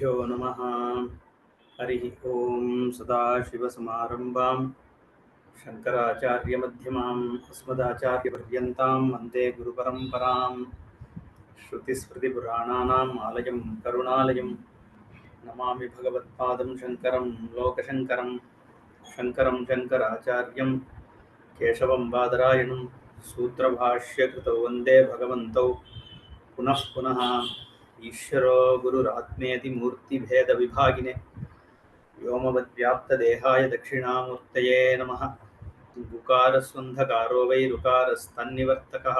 श्रीगुरुभ्यो नमः। हरिः ओं। सदाशिवसमारम्भां शङ्कराचार्यमध्यमाम् अस्मदाचार्यपर्यन्तां वन्दे गुरुपरम्परां। श्रुतिस्मृतिपुराणानाम् आलयं करुणालयं नमामि भगवत्पादं शङ्करं लोकशङ्करं। शङ्करं शङ्कराचार्यं केशवं बादरायणं सूत्रभाष्यकृतौ वन्दे भगवन्तौ पुनः पुनः। ईश्वरो गुरुरात्मेति मूर्तिभेदविभागिने व्योमवद्व्याप्तदेहाय दक्षिणामूर्तये नमः। गुकारस्वन्धकारो वै ऋकारस्तन्निवर्तकः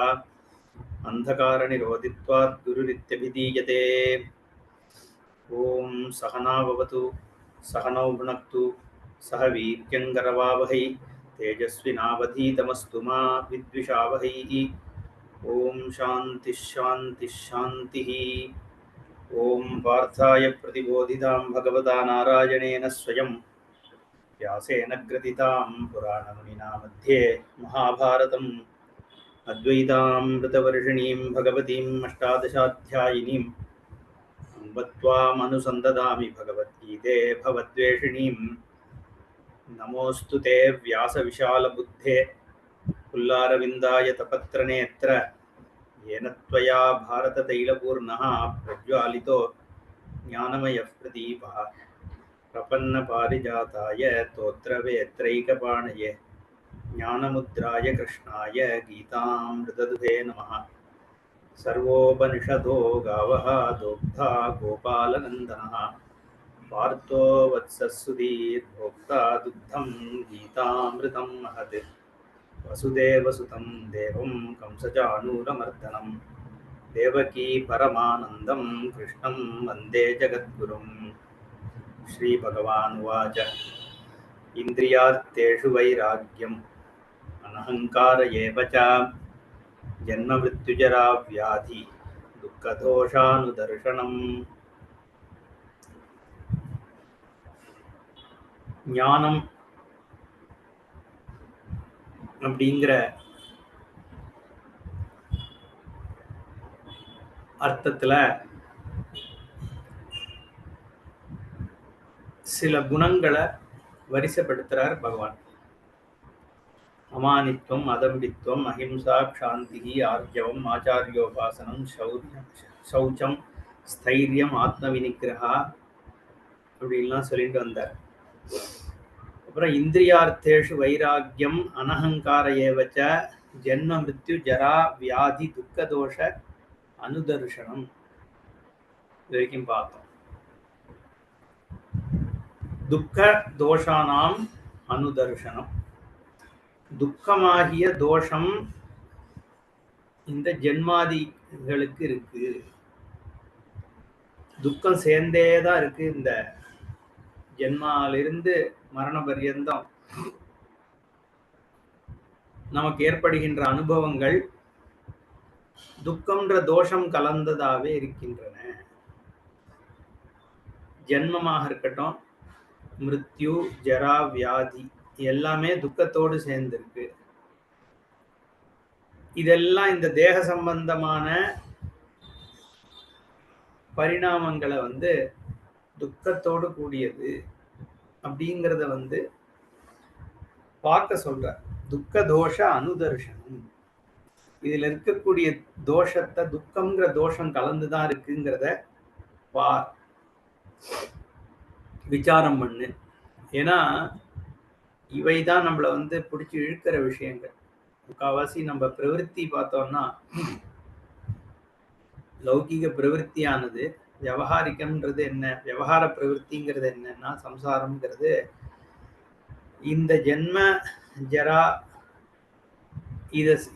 अन्धकारनिरोधित्वात् गुरुरित्यभिधीयते। ॐ सहना भवतु सहनौ भुनक्तु सह वीर्यङ्करवावहै तेजस्विनावधीतमस्तु मा विद्विषावहैः। ॐ शान्तिः शान्तिः शान्तिः। ॐ पार्थाय प्रतिबोधितां भगवता नारायणेन स्वयं व्यासेन ग्रथितां पुराणमुनिना मध्ये महाभारतम् अद्वैतामृतवर्षिणीं भगवतीम् अष्टादशाध्यायिनीं अम्ब त्वामनुसन्ददामि भगवद्गीते भवद्वेषिणीं। नमोऽस्तु ते व्यासविशालबुद्धे पुल्लारविन्दाय तपत्रनेत्र येन त्वया भारततैलपूर्णः प्रज्वालितो ज्ञानमयः प्रदीपः प्रपन्नपारिजाताय तोत्रवेत्रैकपाणये ज्ञानमुद्राय कृष्णाय गीतामृतदुहे नमः। सर्वोपनिषदो गावः दोग्धा गोपालनन्दनः पार्थो वत्सः दुग्धं गीतामृतं महत्। वसुदेवसुतं देवं कंसचाणूरमर्दनं देवकी परमानन्दं कृष्णं वन्दे जगद्गुरुं। श्रीभगवानुवाच इन्द्रियार्थेषु वैराग्यम् अनहङ्कार एव च जन्ममृत्युजरा व्याधि दुःखदोषानुदर्शनम्। ஞானம் அப்படிங்கிற அர்த்தத்தில் சில குணங்களை வரிசைப்படுத்துகிறார் பகவான். அமானித்வம், அதம்பித்வம், அஹிம்சா, க்ஷாந்தி, ஆர்ஜவம், ஆச்சாரியோபாசனம், சௌச்சம், ஸ்தைரியம், ஆத்மவினிகிரகா அப்படின்லாம் சொல்லிட்டு வந்தார். அப்புறம் இந்திரியார்த்தேஷு வைராக்கியம் அனஹங்கார ஏவச்ச ஜென்ம மிருத்யு ஜரா வியாதி துக்கதோஷ அனுதர்ஷனம் வரைக்கும் பார்த்தோம். துக்க தோஷானாம் அனுதர்ஷனம். துக்கமாகிய தோஷம் இந்த ஜென்மாதிகளுக்கு இருக்கு. துக்கம் சேர்ந்தேதான் இருக்கு. இந்த ஜென்மாலிருந்து மரண பர்யந்தம் நமக்கு ஏற்படுகின்ற அனுபவங்கள் துக்கம்ன்ற தோஷம் கலந்ததாவே இருக்கின்றன. ஜென்மமாக இருக்கட்டும், மிருத்யு, ஜரா, வியாதி எல்லாமே துக்கத்தோடு சேர்ந்திருக்கு. இதெல்லாம் இந்த தேக சம்பந்தமான பரிணாமங்களை துக்கத்தோடு கூடியது அப்படிங்கிறத பார்க்க சொல்ற. துக்க தோஷ அனுதர்ஷனம். இதுல இருக்கக்கூடிய தோஷத்தை, துக்கம்ங்கிற தோஷம் கலந்துதான் இருக்குங்கிறத பார், விசாரம் பண்ணு. ஏன்னா இவைதான் நம்மளை பிடிச்சி இழுக்கிற விஷயங்கள். முக்காவாசி நம்ம பிரவருத்தி பார்த்தோம்னா லௌகிக பிரவருத்தியானது விவகாரிக்கம்ன்றது என்ன, விவகார பிரவருத்திங்கிறது என்னன்னா சம்சாரம்ங்கிறது இந்த ஜென்ம ஜரா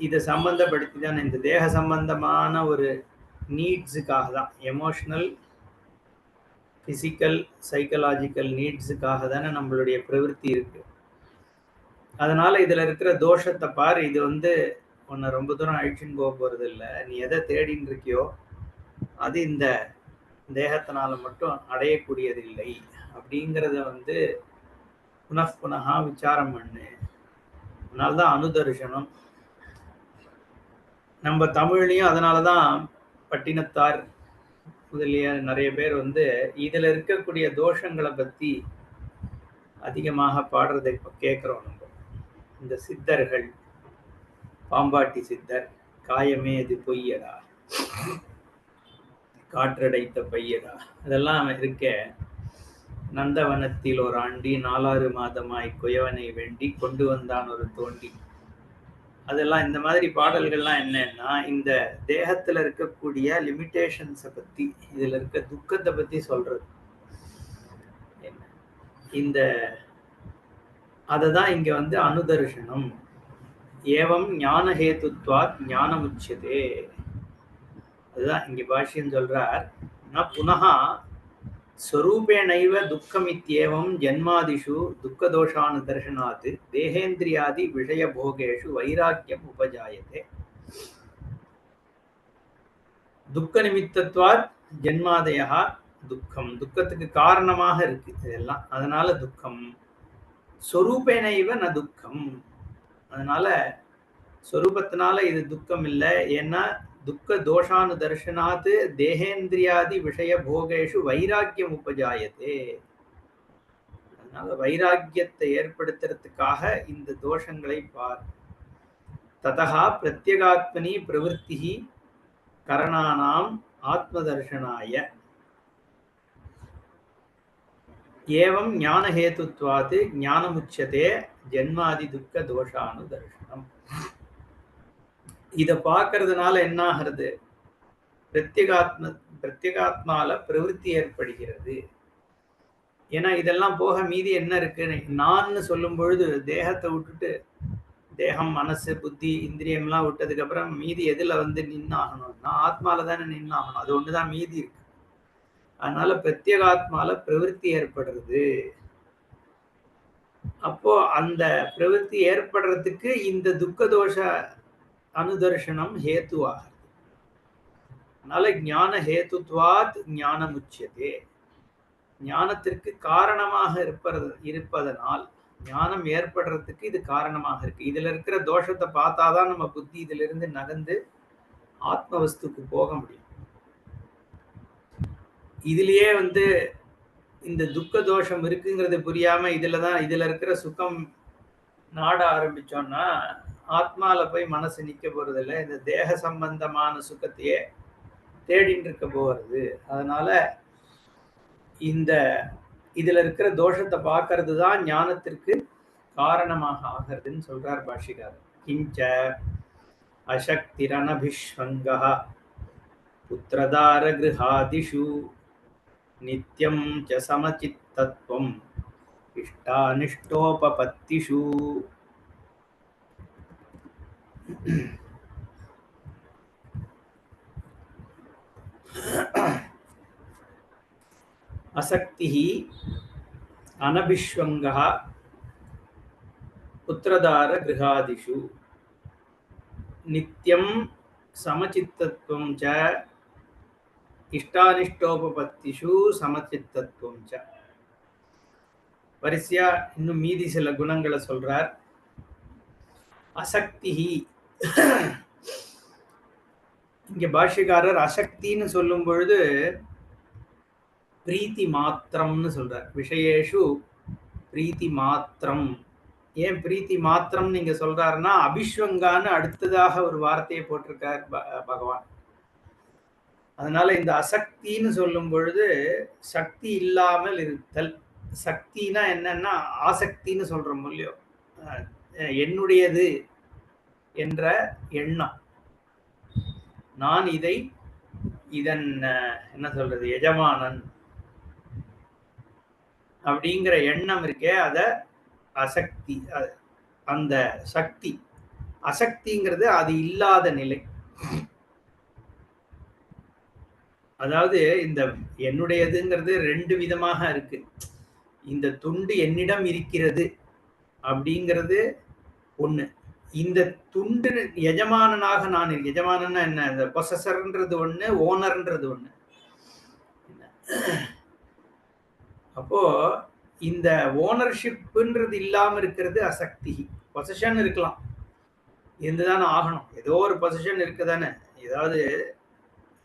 இதை சம்பந்தப்படுத்தி தான், இந்த தேக சம்பந்தமான ஒரு நீட்ஸுக்காக தான், எமோஷனல், பிசிக்கல், சைக்கலாஜிக்கல் நீட்ஸுக்காக தானே நம்மளுடைய பிரவருத்தி இருக்கு. அதனால இதுல இருக்கிற தோஷத்தை பார். இது உன்னை ரொம்ப தூரம் அழிச்சுன்னு போக போறது இல்லை. நீ எதை தேடின்னு இருக்கியோ அது இந்த தேகத்தினால மட்டும் அடையக்கூடியது இல்லை அப்படிங்கிறத புனః விசாரம் பண்ணு. அதனால்தான் அனுதர்ஷனம். நம்ம தமிழ்லையும் அதனாலதான் பட்டினத்தார் முதலிய நிறைய பேர் வந்து இதுல இருக்கக்கூடிய தோஷங்களை பத்தி அதிகமாக பாடுறதை இப்ப கேட்கிறோம். நம்ம இந்த சித்தர்கள், பாம்பாட்டி சித்தர், காயமே இது பொய்யடா, காற்றடைத்த பையடா, அதெல்லாம் இருக்க. நந்தவனத்தில் ஒரு ஆண்டி 4 மாதமாய் குயவனை வேண்டி கொண்டு வந்தான் ஒரு தோண்டி. அதெல்லாம் இந்த மாதிரி பாடல்கள்லாம் என்னன்னா இந்த தேகத்துல இருக்கக்கூடிய லிமிட்டேஷன்ஸை பத்தி, இதுல இருக்க துக்கத்தை பத்தி சொல்றது. இந்த அததான் இங்க வந்து அனுதர்ஷனம். ஏவம் ஞான ஹேதுத்வாத் ஞானமுச்சதே. அதுதான் இங்க பாஷ்யம் சொல்றார். புனகா ஸ்வரூபேணைவ துக்கமித்யேவம் ஜன்மாதிஷு துக்கதோஷானுதர்ஷனாத் தேகேந்திரியாதி விஷயபோகேஷு வைராக்கியம் உபஜாயதே. துக்க நிமித்தத்வாத் ஜன்மாதயா துக்கம், துக்கத்துக்கு காரணமாக இருக்கு இதெல்லாம், அதனால துக்கம். ஸ்வரூபேணைவ ந துக்கம், அதனால ஸ்வரூபத்தினால இது துக்கம் இல்லை. ஏன்னா துக்க தோஷானு தர்ஷனாத் தேகேந்திரியாதி விஷய போகேஷு வைராக்கியம் உபஜாயதே. அதனால வைராக்கியத்தை ஏற்படுத்துறதுக்காக இந்த தோஷங்களை பார். ததா பிரத்யேகாத்மனி பிரவருத்தி கரணானாம் ஆத்மதர்ஷனாய ஏவம் ஞானஹேதுத்வாத் ஞானமுச்சதே ஜன்மாதி துக்க தோஷானு தர்ஷனம். இதை பார்க்கறதுனால என்ன ஆகிறது? பிரத்யேகாத்மால பிரவருத்தி ஏற்படுகிறது. ஏன்னா இதெல்லாம் போக மீதி என்ன இருக்கு? நான் சொல்லும் பொழுது தேகத்தை விட்டுட்டு, தேகம் மனசு புத்தி இந்திரியம்லாம் விட்டதுக்கு அப்புறம் மீதி எதுல வந்து நின்னாகணும்னா ஆத்மால தானே நின்னாகணும். அது ஒண்ணுதான் மீதி இருக்கு. அதனால பிரத்யேகாத்மால பிரவருத்தி ஏற்படுறது. அப்போ அந்த பிரவருத்தி ஏற்படுறதுக்கு இந்த துக்க தோஷ அனுதர்ஷனம் ஹேத்துவாகிறது. அதனால ஞான ஹேத்துத்வாத் ஞானமுச்சதே. ஞானத்திற்கு காரணமாக இருப்பதனால் ஞானம் ஏற்படுறதுக்கு இது காரணமாக இருக்கு. இதுல இருக்கிற தோஷத்தை பார்த்தாதான் நம்ம புத்தி இதுல இருந்து நகர்ந்து ஆத்ம வஸ்துக்கு போக முடியும். இதுலயே வந்து இந்த துக்க தோஷம் இருக்குங்கிறது புரியாம இதுல இருக்கிற சுகம் நாட ஆரம்பிச்சோம்னா ஆத்மால போய் மனசு நிக்க போறது இல்லை. இந்த தேக சம்பந்தமான சுகத்தையே தேடிட்டு இருக்க போறது. அதனால இந்த இதுல இருக்கிற தோஷத்தை பார்க்கறது தான் ஞானத்திற்கு காரணமாக ஆகிறதுன்னு சொல்றார் பாஷிகாரர். கிஞ்ச அசக்திரனபிஷ்வங்கः புத்திரதார கிருஹாதிஷு நித்யம் ச சமசித்தத்வம் இஷ்டானிஷ்டோபபத்திஷு. அசக்திஹி அனபிஷ்வங்கः புத்திரதார கிருஹாதிஷு நித்யம் சமசித்தத்வம் ச இஷ்டானிஷ்டோபபத்திஷு சமசித்தத்வம் ச. வரிசையா இன்னும் மீதி சில குணங்களை சொல்றார். அசக்திஹி, இங்க பாஷ்யக்காரர் அசக்தின்னு சொல்லும் பொழுது பிரீத்தி மாத்திரம்னு சொல்றார். விஷயேஷு பிரீத்தி மாத்திரம். ஏன் பிரீத்தி மாத்திரம் நீங்க சொல்றாருன்னா அபிஷ்வங்கான்னு அடுத்ததாக ஒரு வார்த்தையை போட்டிருக்கார் பகவான். அதனால இந்த அசக்தின்னு சொல்லும் பொழுது சக்தி இல்லாமல் இருத்தல். சக்தினா என்னன்னா ஆசக்தின்னு சொல்றோம் இல்லையோ, என்னுடையது என்ற எண்ணம். நான் இதன் என்ன சொல்றது எஜமானன் அப்படிங்கிற எண்ணம் இருக்கே, அத அசக்தி. அந்த சக்தி அசக்திங்கிறது அது இல்லாத நிலை. அதாவது இந்த என்னுடையதுங்கிறது ரெண்டு விதமாக இருக்கு. இந்த துண்டு என்னிடம் இருக்கிறது அப்படிங்கிறது ஒண்ணு. இந்த துண்டு எஜமானனாக நான், எஜமானன்னா என்ன, இந்த பொசஸர்ன்றது ஒண்ணு, ஓனர்ன்றது ஒண்ணு. அப்போ இந்த ஓனர்ஷிப்ன்றது இல்லாம இருக்கிறது அசக்தி. பொசிஷன் இருக்கலாம், இருந்துதானே ஆகணும். ஏதோ ஒரு பொசிஷன் இருக்குதானே, ஏதாவது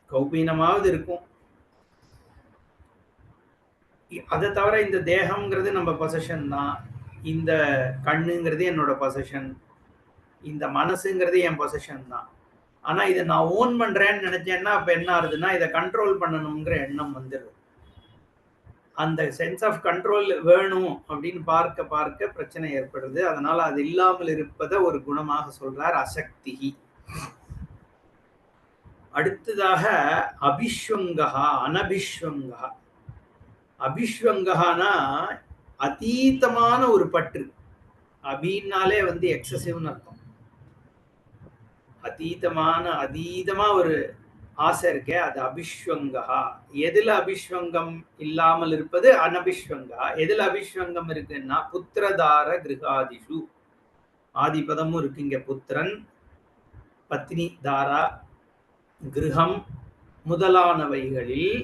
கௌபீனமாவது இருக்கும். அதை தவிர இந்த தேகம்ங்கிறது நம்ம பொசஷன் தான், இந்த கண்ணுங்கிறது என்னோட பொசஷன், இந்த மனசுங்கிறது என் பொசஷன் தான். ஆனா இதை நான் ஓன் பண்றேன்னு நினைச்சேன்னா அப்ப என்ன ஆகுதுன்னா இதை கண்ட்ரோல் பண்ணணுங்கிற எண்ணம் வந்துடுது. அந்த சென்ஸ் ஆஃப் கண்ட்ரோல் வேணும் அப்படின்னு பார்க்க பார்க்க பிரச்சனை ஏற்படுது. அதனால அது இல்லாமல் இருப்பதை ஒரு குணமாக சொல்றார் அசக்தி. அடுத்ததாக அபிஸ்வங்கா, அனபிஸ்வங்கா. அபிஸ்வங்கானா அதீதமான ஒரு பற்று. அபின்னாலே எக்ஸசிவ்னு அர்த்தம். அதீதமா ஒரு ஆசை இருக்கே, அது அபிஸ்வங்கா. எதுல அபிஸ்வங்கம் இல்லாமல் இருப்பது அனபிஸ்வங்கா. எதுல அபிஸ்வங்கம் இருக்குன்னா புத்திரதார கிருகாதிஷு. ஆதிபதமும் இருக்கு இங்க. புத்திரன், பத்னி, தாரா, கிரகம் முதலானவைகளில்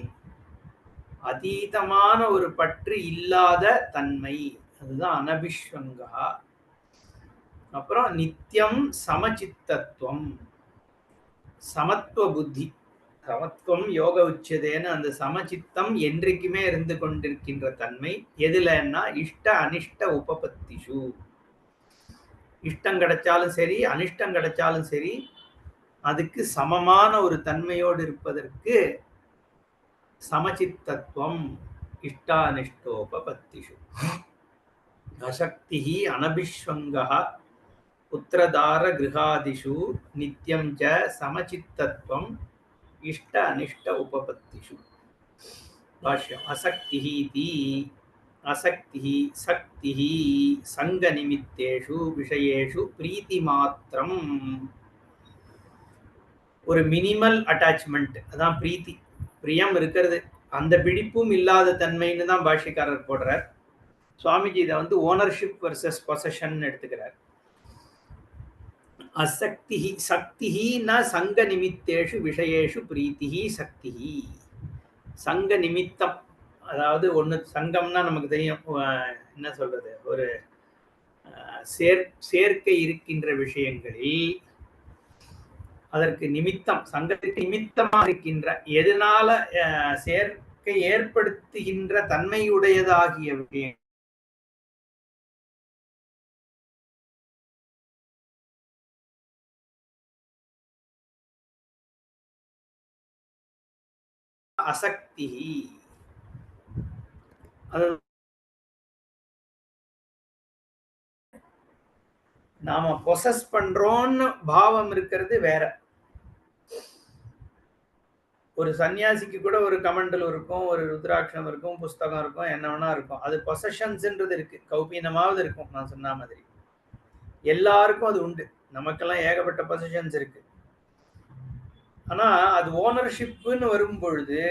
அதீதமான ஒரு பற்று இல்லாத தன்மை, அதுதான் அனபிஸ்வங்கா. அப்புறம் நித்தியம் சமச்சித்தத்துவம், சமத்துவ புத்தி. சமத்துவம் யோக உச்சதேன்னு அந்த சமச்சித்தம் என்றைக்குமே இருந்து கொண்டிருக்கின்ற தன்மை. எதுலன்னா இஷ்ட அனிஷ்ட உபபத்திஷு. இஷ்டம் கிடைச்சாலும் சரி, அனிஷ்டம் கிடைச்சாலும் சரி, அதுக்கு சமமான ஒரு தன்மையோடு இருப்பதற்கு சமச்சித்தத்துவம். இஷ்டானிஷ்டோபபத்திஷு. அசக்தி அனபிஸ்வங்கா புத்திரதார கிருகாதிஷு நித்யம் ச சமச்சித்தத்துவம் இஷ்ட அனிஷ்ட உபபத்திஷு. பாஷ்யம். அசக்தி இதி அசக்தி சக்தி சங்க நிமித்தேஷு விஷயேஷு பிரீத்தி மாத்திரம். ஒரு மினிமல் அட்டாச்மெண்ட், அதான் பிரீத்தி. பிரியம் இருக்கிறது, அந்த பிடிப்பும் இல்லாத தன்மைன்னு தான் பாஷ்யக்காரர் போடுறார். சுவாமிஜி இதை ஓனர்ஷிப் வர்சஸ் பொசஷன் எடுத்துக்கிறார். அசக்தி சக்தினா சங்க நிமித்தேஷு விஷயேஷு பிரீத்தி சக்தி. சங்க நிமித்தம், அதாவது ஒன்று சங்கம்னா நமக்கு தெரியும், என்ன சொல்றது, ஒரு சேர்க்கை இருக்கின்ற விஷயங்களில் அதற்கு நிமித்தம், சங்கத்துக்கு நிமித்தமாக இருக்கின்ற, எதனால சேர்க்கை ஏற்படுத்துகின்ற தன்மையுடையதாகிய விஷயம் அசக்தி. நாம பொசஸ் பண்றோம்னு பாவம் இருக்கிறது வேற. ஒரு சன்னியாசிக்கு கூட ஒரு கமண்டல் இருக்கும், ஒரு ருத்ராட்சம் இருக்கும், புஸ்தகம் இருக்கும், என்ன வேணா இருக்கும். அது பொசஷன்ஸ்ன்றது இருக்கு, கௌபீனமாவது இருக்கும். நான் சொன்ன மாதிரி எல்லாருக்கும் அது உண்டு. நமக்கெல்லாம் ஏகப்பட்ட பொசிஷன்ஸ் இருக்கு. ஆனா அது ஓனர்ஷிப்னு வரும் பொழுது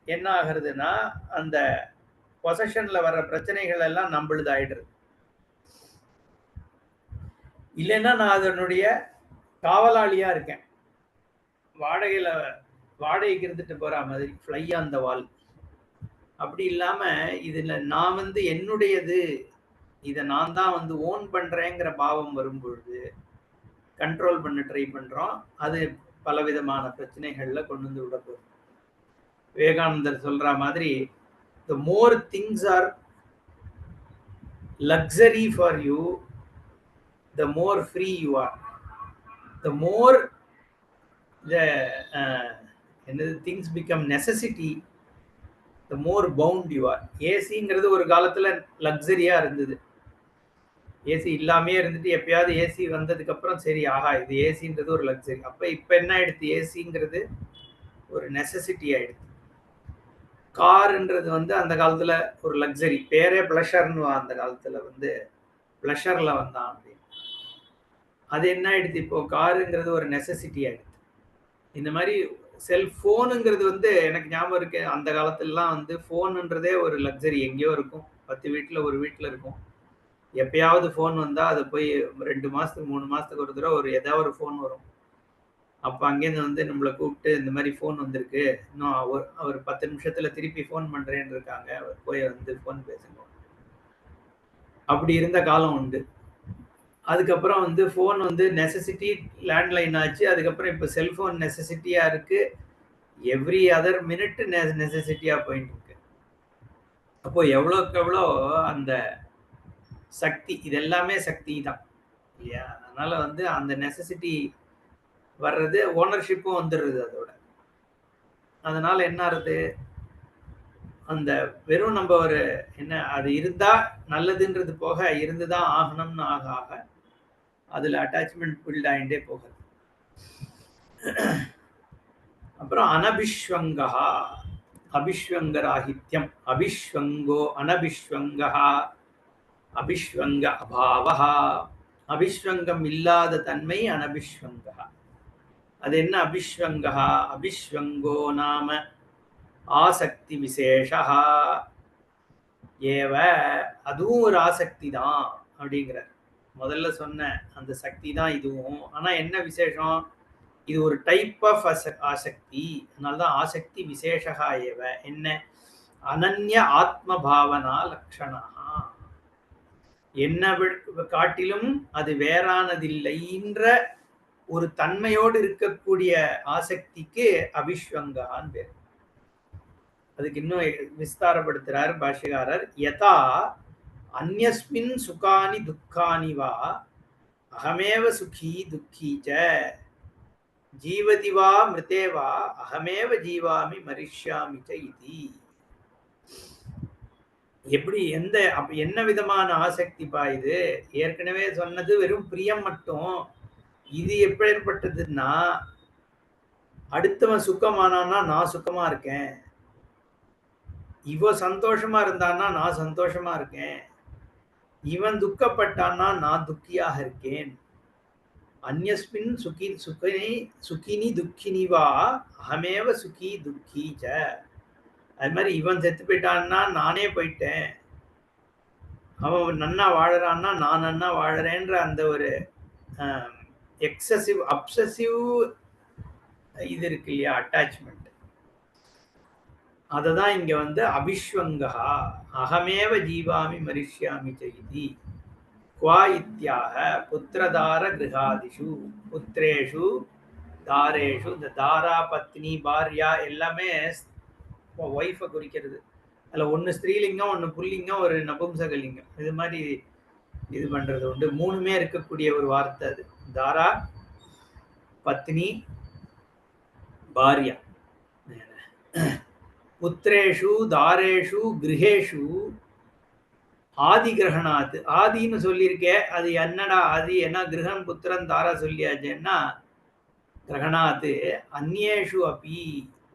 என்ன ஆகுறதுன்னா அந்த பொசஷன்ல வர்ற பிரச்சனைகள் எல்லாம் நம்மளுது ஆயிடுறது. இல்லைன்னா நான் அதனுடைய காவலாளியா இருக்கேன், வாடகைக்கு இருந்துட்டு போற மாதிரி, ஃப்ளை ஆன் த வால். அப்படி இல்லாம இதுல நான் என்னுடையது, இதை நான் தான் ஓன் பண்றேங்கிற பாவம் வரும் பொழுது கண்ட்ரோல் பண்ண ட்ரை பண்றோம். அது பலவிதமான பிரச்சனைகள்ல கொண்டு வந்து விட போகுது. விவேகானந்தர் சொல்ற மாதிரி, the more things are luxury for you, the more free you are. The more the things become necessity, the more bound you are. ஏசிங்கிறது ஒரு காலத்துல லக்ஸரியா இருந்தது. ஏசி இல்லாமே இருந்துட்டு எப்பயாவது ஏசி வந்ததுக்கு அப்புறம் சரி, ஆஹா இது ஏசின்றது ஒரு லக்ஸரி. இப்ப என்ன ஆயிடுது, ஏசிங்கிறது ஒரு நெசசிட்டி ஆயிடுது. கார்ன்றது அந்த காலத்துல ஒரு லக்ஸரி, பேரே பிளஷர்னு அந்த காலத்துல பிளஷர்ல வந்தான் அப்படின்னு. அது என்ன ஆயிடுது, இப்போ காருங்கிறது ஒரு நெசசிட்டி ஆயிடுது. இந்த மாதிரி செல்போனுங்கிறது எனக்கு ஞாபகம் இருக்கு, அந்த காலத்துலலாம் போனுன்றதே ஒரு லக்ஸரி. எங்கேயோ இருக்கும், 10 வீட்டுல ஒரு வீட்டுல இருக்கும். எப்பயாவது போன் வந்தா அது போய் 2 மாசத்துக்கு 3 மாசத்துக்கு ஒரு தடவை ஏதாவது ஒரு போன் வரும். அப்ப அங்கேருந்து நம்மளை கூப்பிட்டு இந்த மாதிரி போன் வந்திருக்கு, இன்னும் அவர் 10 நிமிஷத்துல திருப்பி போன் பண்றேன்னு இருக்காங்க, அவர் போய் போன் பேசுங்க. அப்படி இருந்த காலம் உண்டு. அதுக்கப்புறம் போன் நெசசிட்டி, லேண்ட்லைன் ஆச்சு. அதுக்கப்புறம் இப்ப செல்போன் நெசசிட்டியா இருக்கு. எவ்ரி அதர் மினிட் நெசசிட்டியா போயிட்டு இருக்கு. அப்போ எவ்வளோக்கு எவ்வளோ அந்த சக்தி, இது எல்லாமே சக்தி தான் இல்லையா? அதனால வந்து அந்த நெசசிட்டி வர்றது, ஓனர்ஷிப்பும் வந்துடுறது அதோட. அதனால என்ன ஆறுது, அந்த வெறும் நம்ம ஒரு என்ன அது இருந்தா நல்லதுன்றது போக இருந்துதான் ஆகணும்னு ஆக ஆக அதுல அட்டாச்மெண்ட் பில்ட் ஆகிட்டே போகுது. அப்புறம் அனபிஸ்வங்கா, அபிஸ்வங்கராகித்யம், அபிஸ்வங்கோ அனபிஸ்வங்கா, அபிஸ்வங்க அபாவஹா, அபிஸ்வங்கம் இல்லாத தன்மை அனபிஸ்வங்கா. அது என்ன அபிஸ்வங்கா? அபிஸ்வங்கோ நாம ஆசக்தி விசேஷா ஏவ, அதுவும் ஒரு ஆசக்தி தான் அப்படிங்கிறார். முதல்ல சொன்ன அந்த சக்தி தான் இதுவும். ஆனா என்ன விசேஷம், இது ஒரு டைப் ஆஃப் ஆசக்தி. அதனால்தான் ஆசக்தி விசேஷா ஏவ. என்ன, அனன்ய ஆத்ம பாவனா லட்சணா, என்ன காட்டிலும் அது வேறானதில்லைன்ற ஒரு தன்மையோடு இருக்கக்கூடிய ஆசக்திக்கு அபிஸ்வங்கான்னு பேர். அதுக்கு இன்னும் விஸ்தாரப்படுத்துறார் பாஷ்யகாரர். யதா அந்யஸ்மின் சுகானி துக்கானி வா அகமேவ சுகி துக்கி ச ஜீவதி வா மிருதே வா அகமேவ ஜீவாமி மரிஷ்யாமி ச இதி. எப்படி எந்த என்ன விதமான ஆசக்திப்பா இது? ஏற்கனவே சொன்னது வெறும் பிரியம் மட்டும். இது எப்பேற்பட்டதுன்னா, அடுத்தவன் சுக்கமானான்னா நான் சுக்கமா இருக்கேன், இவ சந்தோஷமா இருந்தான்னா நான் சந்தோஷமா இருக்கேன், இவன் துக்கப்பட்டான்னா நான் துக்கியாக இருக்கேன். அந்யஸ்மின் சுகினி துக்கினி வா அகமேவ சுகி துக்கி ச. அது மாதிரி இவன் செத்து போயிட்டான்னா நானே போயிட்டேன், அவன் நன்னா வாழறான்னா நான் நன்னா வாழறேன்ற அந்த ஒரு எக்ஸசிவ் அப்சசிவ் இது இருக்கு இல்லையா, அட்டாச்மெண்ட். அததான் இங்க வந்து அபிஸ்வங்கா அகமேவ ஜீவாமி மரிஷ்யாமி செய்தி குவா இத்தியாக புத்திரதார கிரகாதிஷு, புத்திரேஷு தாரேஷு. இந்த தாரா பத்னி பாரியா எல்லாமே ஒய்ஃபை குறிக்கிறது. அதில் ஒன்று ஸ்திரீலிங்கம், ஒன்று புல்லிங்கம், ஒரு நபும்சகலிங்கம். இது மாதிரி இது பண்றது உண்டு. மூணுமே இருக்கக்கூடிய ஒரு வார்த்தை அது. தாரா, பத்னி, பாரியா. புத்திரேஷு தாரேஷு கிரகேஷு ஆதி கிரகணாத். ஆதின்னு சொல்லியிருக்கேன், அது என்னடா ஆதி? என்ன கிரகன் புத்திரன் தாரா சொல்லியாச்சுன்னா கிரகணாத் அந்நேஷு அப்பி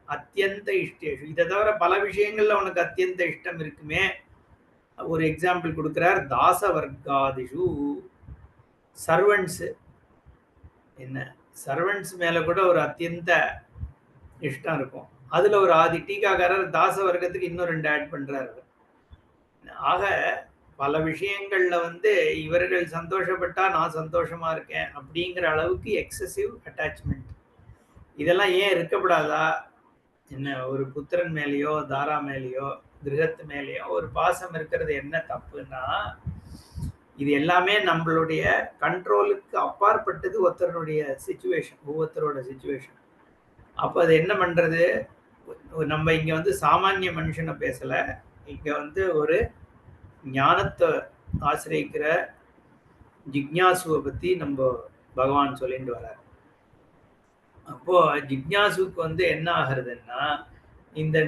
அத்தியந்த இஷ்டேஷு. இதை தவிர பல விஷயங்கள்ல உனக்கு அத்தியந்த இஷ்டம் இருக்குமே. ஒரு எக்ஸாம்பிள் கொடுக்கிறார். தாச வர்க்காதிஷு, சர்வன்ட்ஸ், என்ன சர்வன்ட்ஸ் மேல கூட ஒரு அத்தியந்த இஷ்டம் இருக்கும். அதுல ஒரு ஆதி. டீகாக்காரர் தாச வர்க்கத்துக்கு இன்னும் 2 ஆட் பண்றாரு. ஆக பல விஷயங்கள்ல வந்து இவர்கள் சந்தோஷப்பட்டா நான் சந்தோஷமா இருக்கேன் அப்படிங்கிற அளவுக்கு எக்ஸசிவ் அட்டாச்மெண்ட். இதெல்லாம் ஏன் இருக்கப்படாதா? என்ன, ஒரு புத்திரன் மேலேயோ தாரா மேலேயோ கிரகத்து மேலேயோ ஒரு பாசம் இருக்கிறது என்ன தப்புன்னா, இது எல்லாமே நம்மளுடைய கண்ட்ரோலுக்கு அப்பாற்பட்டது. ஒருத்தருடைய சிச்சுவேஷன், ஒவ்வொருத்தரோட சிச்சுவேஷன். அப்போ அது என்ன பண்றது? நம்ம இங்க வந்து சாமானிய மனுஷனை பேசல, இங்க வந்து ஒரு ஞானத்தை ஆசிரியக்கிற ஜிக்ஞாசுவை பத்தி நம்ம பகவான் சொல்லிட்டு வர்றார். அப்போ ஜிக்ஞாசுக்கு வந்து என்ன ஆகுறதுன்னா, இந்த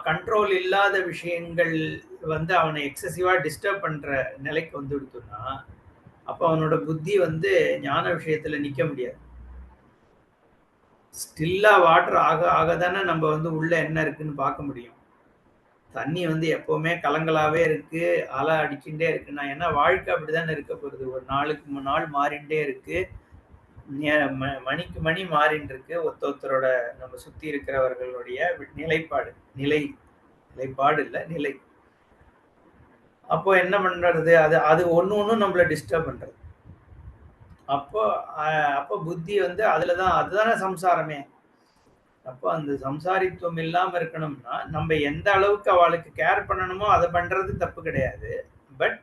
கண்ட்ரோல் இல்லாத விஷயங்கள் வந்து அவனை எக்ஸசிவா டிஸ்டர்ப் பண்ற நிலைக்கு வந்து விடுத்துனா, அப்போ அவனோட புத்தி வந்து ஞான விஷயத்துல நிக்க முடியாது. ஸ்டில்லா வாட்டர் ஆக ஆக தானே நம்ம வந்து உள்ள என்ன இருக்குன்னு பார்க்க முடியும். தண்ணி வந்து எப்பவுமே கலங்களாவே இருக்கு, அலை அடிச்சுட்டே இருக்குன்னா, ஏன்னா வாழ்க்கை அப்படிதானே இருக்க போகுது. ஒரு நாளுக்கு நாள் மாறிண்டே இருக்கு, மணிக்கு மணி மாறின்னு இருக்கு. ஒருத்தரோட நம்ம சுத்தி இருக்கிறவர்களுடைய நிலைப்பாடு, நிலைப்பாடு இல்ல நிலை. அப்போ என்ன பண்றது? அது அது ஒண்ணு நம்மள டிஸ்டர்ப் பண்றது. அப்போ புத்தி வந்து அதுலதான், அதுதானே சம்சாரமே. அப்போ அந்த சம்சாரித்துவம் இல்லாம இருக்கணும்னா நம்ம எந்த அளவுக்கு அவளுக்கு கேர் பண்ணணுமோ அதை பண்றது தப்பு கிடையாது. பட்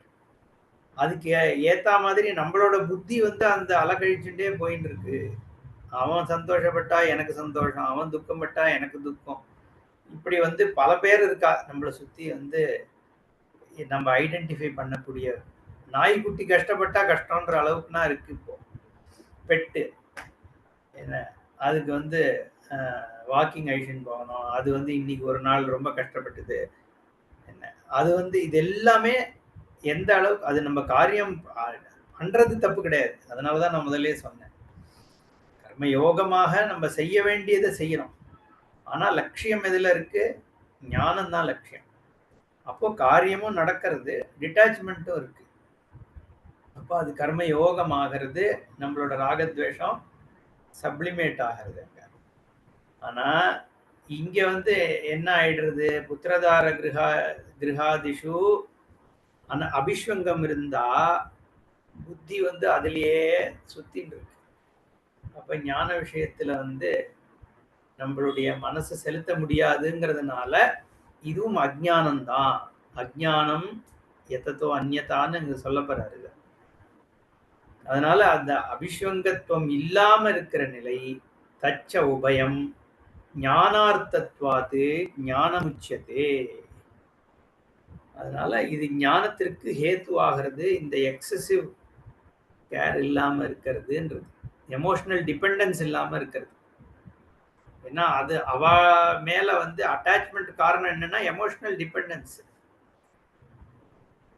அதுக்கு ஏத்தா மாதிரி நம்மளோட புத்தி வந்து அந்த அலக்கழிச்சுட்டே போயின்னு இருக்கு. அவன் சந்தோஷப்பட்டா எனக்கு சந்தோஷம், அவன் துக்கம் பட்டா எனக்கு துக்கம். இப்படி வந்து பல பேர் இருக்கா நம்மளை சுத்தி வந்து நம்ம ஐடென்டிஃபை பண்ணக்கூடிய. நாய்க்குட்டி கஷ்டப்பட்டா கஷ்டம்ன்ற அளவுக்குனா இருக்கு இப்போ. பெட்டு என்ன, அதுக்கு வந்து வாக்கிங் அழிச்சுன்னு போகணும், அது வந்து இன்னைக்கு ஒரு நாள் ரொம்ப கஷ்டப்பட்டது என்ன, அது வந்து இது எல்லாமே எந்த அளவுக்கு அது நம்ம காரியம் பண்றது தப்பு கிடையாது. அதனாலதான் நான் முதல்லயே சொன்னேன், கர்ம யோகமாக நம்ம செய்ய வேண்டியதை செய்யணும். ஆனா லட்சியம் எதுல இருக்கு? ஞானம் தான் லட்சியம். அப்போ காரியமும் நடக்கிறது, டிட்டாச்மெண்ட்டும் இருக்கு. அப்போ அது கர்ம யோகம் ஆகிறது, நம்மளோட ராகத்வேஷம் சப்ளிமேட் ஆகிறது. ஆனா இங்க வந்து என்ன ஆயிடுறது, புத்திரதார கிரகாதிஷு அபிஸ்வங்கம் இருந்தா புத்தி வந்து அதுலயே சுத்தின்னு இருக்கு. அப்ப ஞான விஷயத்துல வந்து நம்மளுடைய மனசை செலுத்த முடியாதுங்கிறதுனால இதுவும் அஜ்ஞானம் தான். அஜ்ஞானம் எத்தோ அந்நியத்தான்னு இங்க சொல்லப்படுறாரு. அதனால அந்த அபிஸ்வங்கத்துவம் இல்லாம இருக்கிற நிலை தச்ச உபயம் ஞானார்த்தத்வாது ஞானமுச்சதே. அதனால இது ஞானத்திற்கு ஹேத்து ஆகிறது, இந்த எக்ஸசிவ் கேர் இல்லாம இருக்கிறதுன்றது, எமோஷனல் டிபெண்டன்ஸ் இல்லாம இருக்கிறது. ஏன்னா அது அவ மேல வந்து அட்டாச்மெண்ட் காரணம் என்னன்னா எமோஷனல் டிபெண்டன்ஸ்.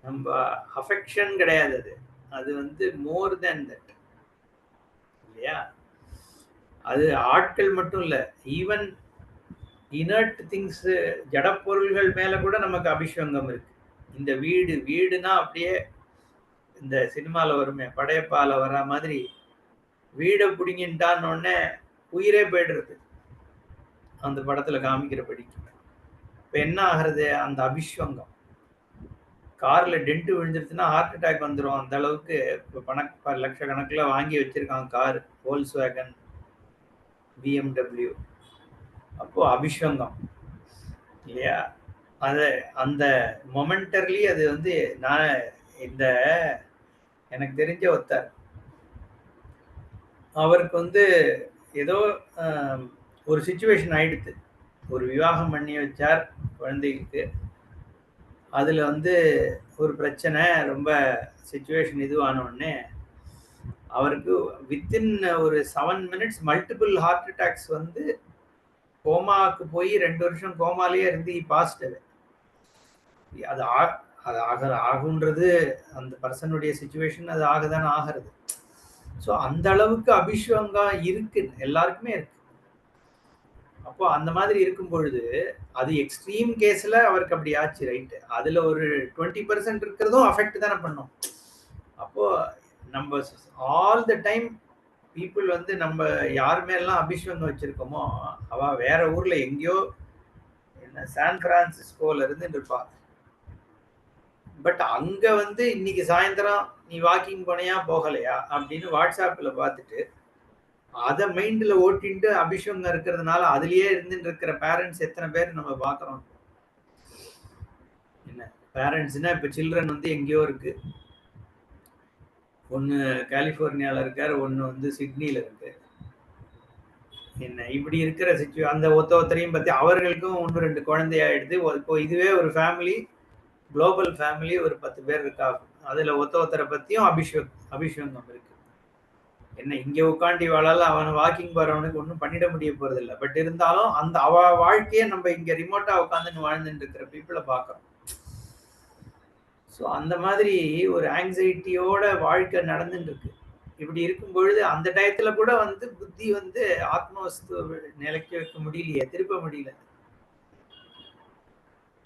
நம்ம அஃபெக்ஷன் கிடையாது, அது அது வந்து மோர் தேன் தட் இல்லையா. அது ஆட்கள் மட்டும் இல்ல, ஈவன் இனர்ட் திங்ஸ், ஜடப்பொருள்கள் மேல கூட நமக்கு அபிஷேகம் இருக்கு. இந்த வீடுனா அப்படியே இந்த சினிமால வருமே படையப்பால வர்ற மாதிரி வீடை பிடிங்கிட்டான்னு உடனே உயிரே போயிடுறது, அந்த படத்துல காமிக்கிறபடி. இப்ப என்ன ஆகிறது, அந்த அபிஸ்வங்கம் கார்ல டென்ட் விழுந்துருச்சுன்னா ஹார்ட் அட்டாக் வந்துடும். அந்த அளவுக்கு இப்போ லட்சக்கணக்கில் வாங்கி வச்சிருக்காங்க கார், வோல்ஸ் வேகன், BMW. அப்போ அபிஸ்வங்கம் இல்லையா, அது அந்த மொமெண்டர்லி அது வந்து. நான் இந்த எனக்கு தெரிஞ்ச ஒருத்தர், அவருக்கு வந்து ஏதோ ஒரு சிச்சுவேஷன் ஆயிடுது, ஒரு விவாகம் பண்ணி வச்சார் குழந்தைகளுக்கு, அதுல வந்து ஒரு பிரச்சனை, ரொம்ப சிச்சுவேஷன் இதுவான உடனே அவருக்கு வித்தின் ஒரு 7 minutes மல்டிபிள் ஹார்ட் அட்டாக்ஸ் வந்து கோமாவுக்கு போய் 2 வருஷம் கோமாலேயே இருந்து பாஸ்ட். அது ஆகுன்றது அந்த பர்சனுடைய சிச்சுவேஷன், அது ஆகதானே ஆகிறது. ஸோ அந்த அளவுக்கு அபிஸ்வங்கம் இருக்கு, எல்லாருக்குமே இருக்கு. அப்போ அந்த மாதிரி இருக்கும் பொழுது அது எக்ஸ்ட்ரீம் கேஸ்ல அவருக்கு அப்படி ஆச்சு, ரைட்டு. அதுல ஒரு 20% இருக்கிறதும் அஃபெக்ட் தானே பண்ணும். அப்போ நம்ம ஆல் த டைம் பீப்புள் வந்து நம்ம யார் மேலாம் அபிஸ்வங்கம் வச்சிருக்கோமோ அவ வேற ஊர்ல எங்கேயோ என்ன சான் பிரான்சிஸ்கோல இருந்து இருப்பா. பட் அங்க வந்து இன்னைக்கு சாயந்தரம் நீ வாக்கிங் போனியா போகலையா அப்படின்னு வாட்ஸ்அப்ல பார்த்துட்டு அதை மைண்ட்ல ஓட்டிட்டு அபிஷேகம் இருக்கிறதுனால அதுலயே இருந்துட்டு இருக்கிற பேரண்ட்ஸ் எத்தனை பேர் நம்ம பாக்குறோம். என்ன பேரண்ட்ஸ்னா இப்ப சில்ட்ரன் வந்து எங்கேயோ இருக்கு, ஒன்னு கலிபோர்னியால இருக்காரு, ஒன்னு வந்து சிட்னில இருக்கு. என்ன இப்படி இருக்கிற அந்த ஒருத்தரையும் பத்தி அவர்களுக்கும் 1-2 குழந்தை ஆயிடுது. இப்போ இதுவே ஒரு ஃபேமிலி, குளோபல் ஃபேமிலி, ஒரு 10 பேர் இருக்கா, அதுல ஒருத்தரை பத்தியும் அபிஷேகம் இருக்கு. என்ன இங்க உட்காந்து வாழால அவன் வாக்கிங் போறவனுக்கு ஒன்றும் பண்ணிட முடிய போறது இல்லை. பட் இருந்தாலும் அந்த அவ வாழ்க்கையை நம்ம இங்க ரிமோட்டா உட்காந்துன்னு வாழ்ந்துட்டு இருக்கிற பீப்புளை பார்க்கறோம். ஸோ அந்த மாதிரி ஒரு ஆங்ஸைட்டியோட வாழ்க்கை நடந்துட்டு இருக்கு. இப்படி இருக்கும் பொழுது அந்த டயத்துல கூட வந்து புத்தி வந்து ஆத்மவஸ்து நிலைக்க வைக்க முடியலையே, திருப்ப முடியல.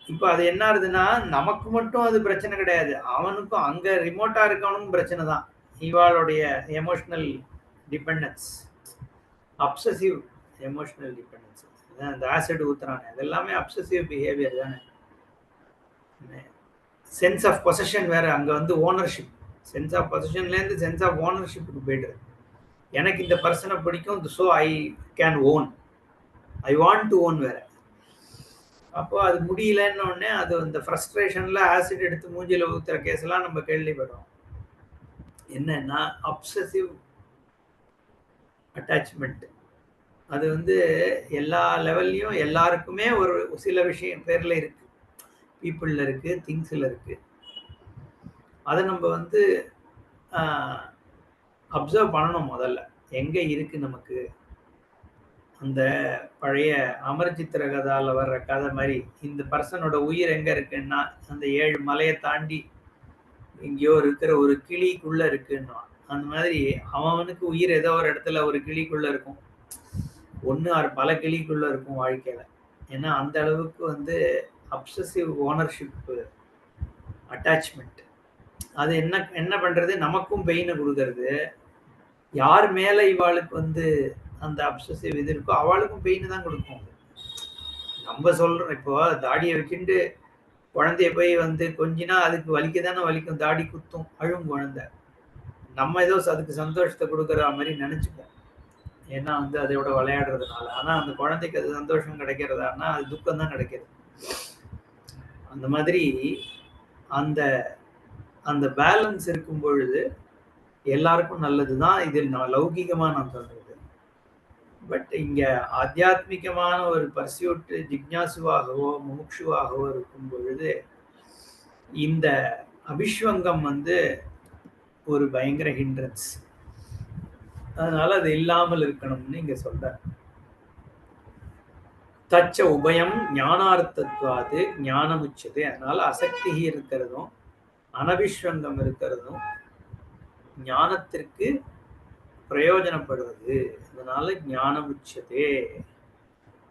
இப்ப அது என்ன ஆகுதுன்னா நமக்கு மட்டும் அது பிரச்சனை கிடையாது, அவனுக்கும் அங்க ரிமோட்டா இருக்கவனுக்கும் பிரச்சனை தான். இவாளுடைய emotional dependence, obsessive emotional dependence. அந்த ஆசிட் ஊத்துறானே அதெல்லாமே அப்சசிவ் பிஹேவியர் தானே. சென்ஸ் ஆஃப் பொசஷன் வேற, அங்க வந்து ஓனர்ஷிப், சென்ஸ் ஆஃப் பொசஷன்லேருந்து சென்ஸ் ஆஃப் ஓனர்ஷிப்புக்கு போய்டுறது. எனக்கு இந்த பர்சனை பிடிக்கும், so I can own, I want to own வேற. அப்போ அது முடியலன்னு உடனே அது அந்த ஃப்ரஸ்ட்ரேஷன்ல ஆசிட் எடுத்து மூஞ்சில ஊத்துற கேஸ் எல்லாம் நம்ம கேள்விப்படுறோம். என்னன்னா அப்சசிவ் அட்டாச்மெண்ட். அது வந்து எல்லா லெவல்லையும் எல்லாருக்குமே ஒரு சில விஷயம் பேர்ல இருக்கு. பீப்புள்ல இருக்கு, திங்ஸ்ல இருக்கு. அதை நம்ம வந்து அப்சர்வ் பண்ணணும் முதல்ல. எங்க இருக்கு நமக்கு? அந்த பழைய அமர்ஜித்திர கதால வர்ற கதை மாதிரி, இந்த பர்சனோட உயிர் எங்க இருக்குன்னா, அந்த 7 மலையை தாண்டி எங்கேயோ இருக்கிற ஒரு கிளிக்குள்ள இருக்குன்னா, அந்த மாதிரி அவனுக்கு உயிர் ஏதோ ஒரு இடத்துல ஒரு கிளிக்குள்ள இருக்கும். ஒண்ணு ஆறு பல கிளிக்குள்ள இருக்கும் வாழ்க்கையில. ஏன்னா அந்த அளவுக்கு வந்து அப்சசிவ் ஓனர்ஷிப் அட்டாச்மெண்ட். அது என்ன என்ன பண்றது? நமக்கும் பெயினை கொடுக்கறது. யார் மேல இவாளுக்கு வந்து அந்த அப்சசிவ் இது இருக்கோ அவளுக்கும் பெயின் தான் கொடுக்கும். நம்ம சொல்றோம், இப்போ தாடியை வச்சுட்டு குழந்தைய போய் வந்து கொஞ்சினா அதுக்கு வலிக்க தானே வலிக்கும், தாடி குத்தும், அழும் குழந்தை. நம்ம ஏதோ அதுக்கு சந்தோஷத்தை கொடுக்குற மாதிரி நினைச்சுப்போம், ஏன்னா வந்து அதோட விளையாடுறதுனால. ஆனா அந்த குழந்தைக்கு அது சந்தோஷம் கிடைக்கிறதானா அது துக்கம் தான் கிடைக்கிறது. அந்த மாதிரி அந்த அந்த பேலன்ஸ் இருக்கும் பொழுது எல்லாருக்கும் நல்லதுதான். இதில் நான் லௌகிகமா நான் சொல்றது. பட் இங்க ஆத்தியாத்மிகமான ஒரு பர்சியூட் ஜிக்ஞாசுவாகவோ முமுட்சுவாகவோ இருக்கும் பொழுது இந்த அபிஷ்வங்கம் வந்து ஒரு பயங்கர ஹிண்ட்ரன்ஸ். அதனால அது இல்லாமல் இருக்கணும்னு இங்க சொல்ற. தச்ச உபயம் ஞானார்த்தத்வாது ஞானம் உச்சது. அதனால அசக்தி இருக்கிறதும் அனபிஷ்வங்கம் இருக்கிறதும் ஞானத்திற்கு பிரயோஜனப்படுவது. அதனால ஞானம் உச்சதே.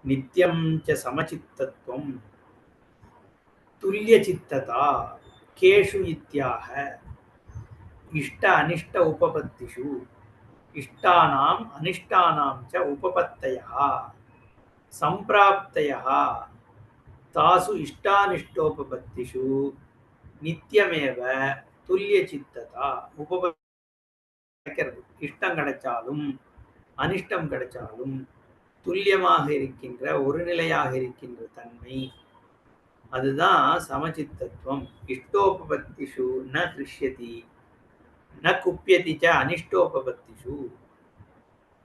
நித்தியம் ச சமச்சித்தத்துவம் துல்லிய சித்ததா கேஷு இத்யாக இஷ்ட அனிஷ்ட உபபத்திஷு இஷ்டானாம் அனிஷ்டானாம் ச உபபத்தயா சம்பிராப்தயா தாசு இஷ்டானிஷ்டோபபத்திஷு நித்தியமேவ துல்லிய சித்ததா. கிடைக்கிறது, இஷ்டம் கிடைச்சாலும் அனிஷ்டம் கிடைச்சாலும் துல்லியமாக இருக்கின்ற ஒரு நிலையாக இருக்கின்ற தன்மை, அதுதான் சமச்சித்தத்துவம். இஷ்டோபபத்திஷு ந கிருஷ்யதி ந குப்பியதி ச அனிஷ்டோபபத்திஷு.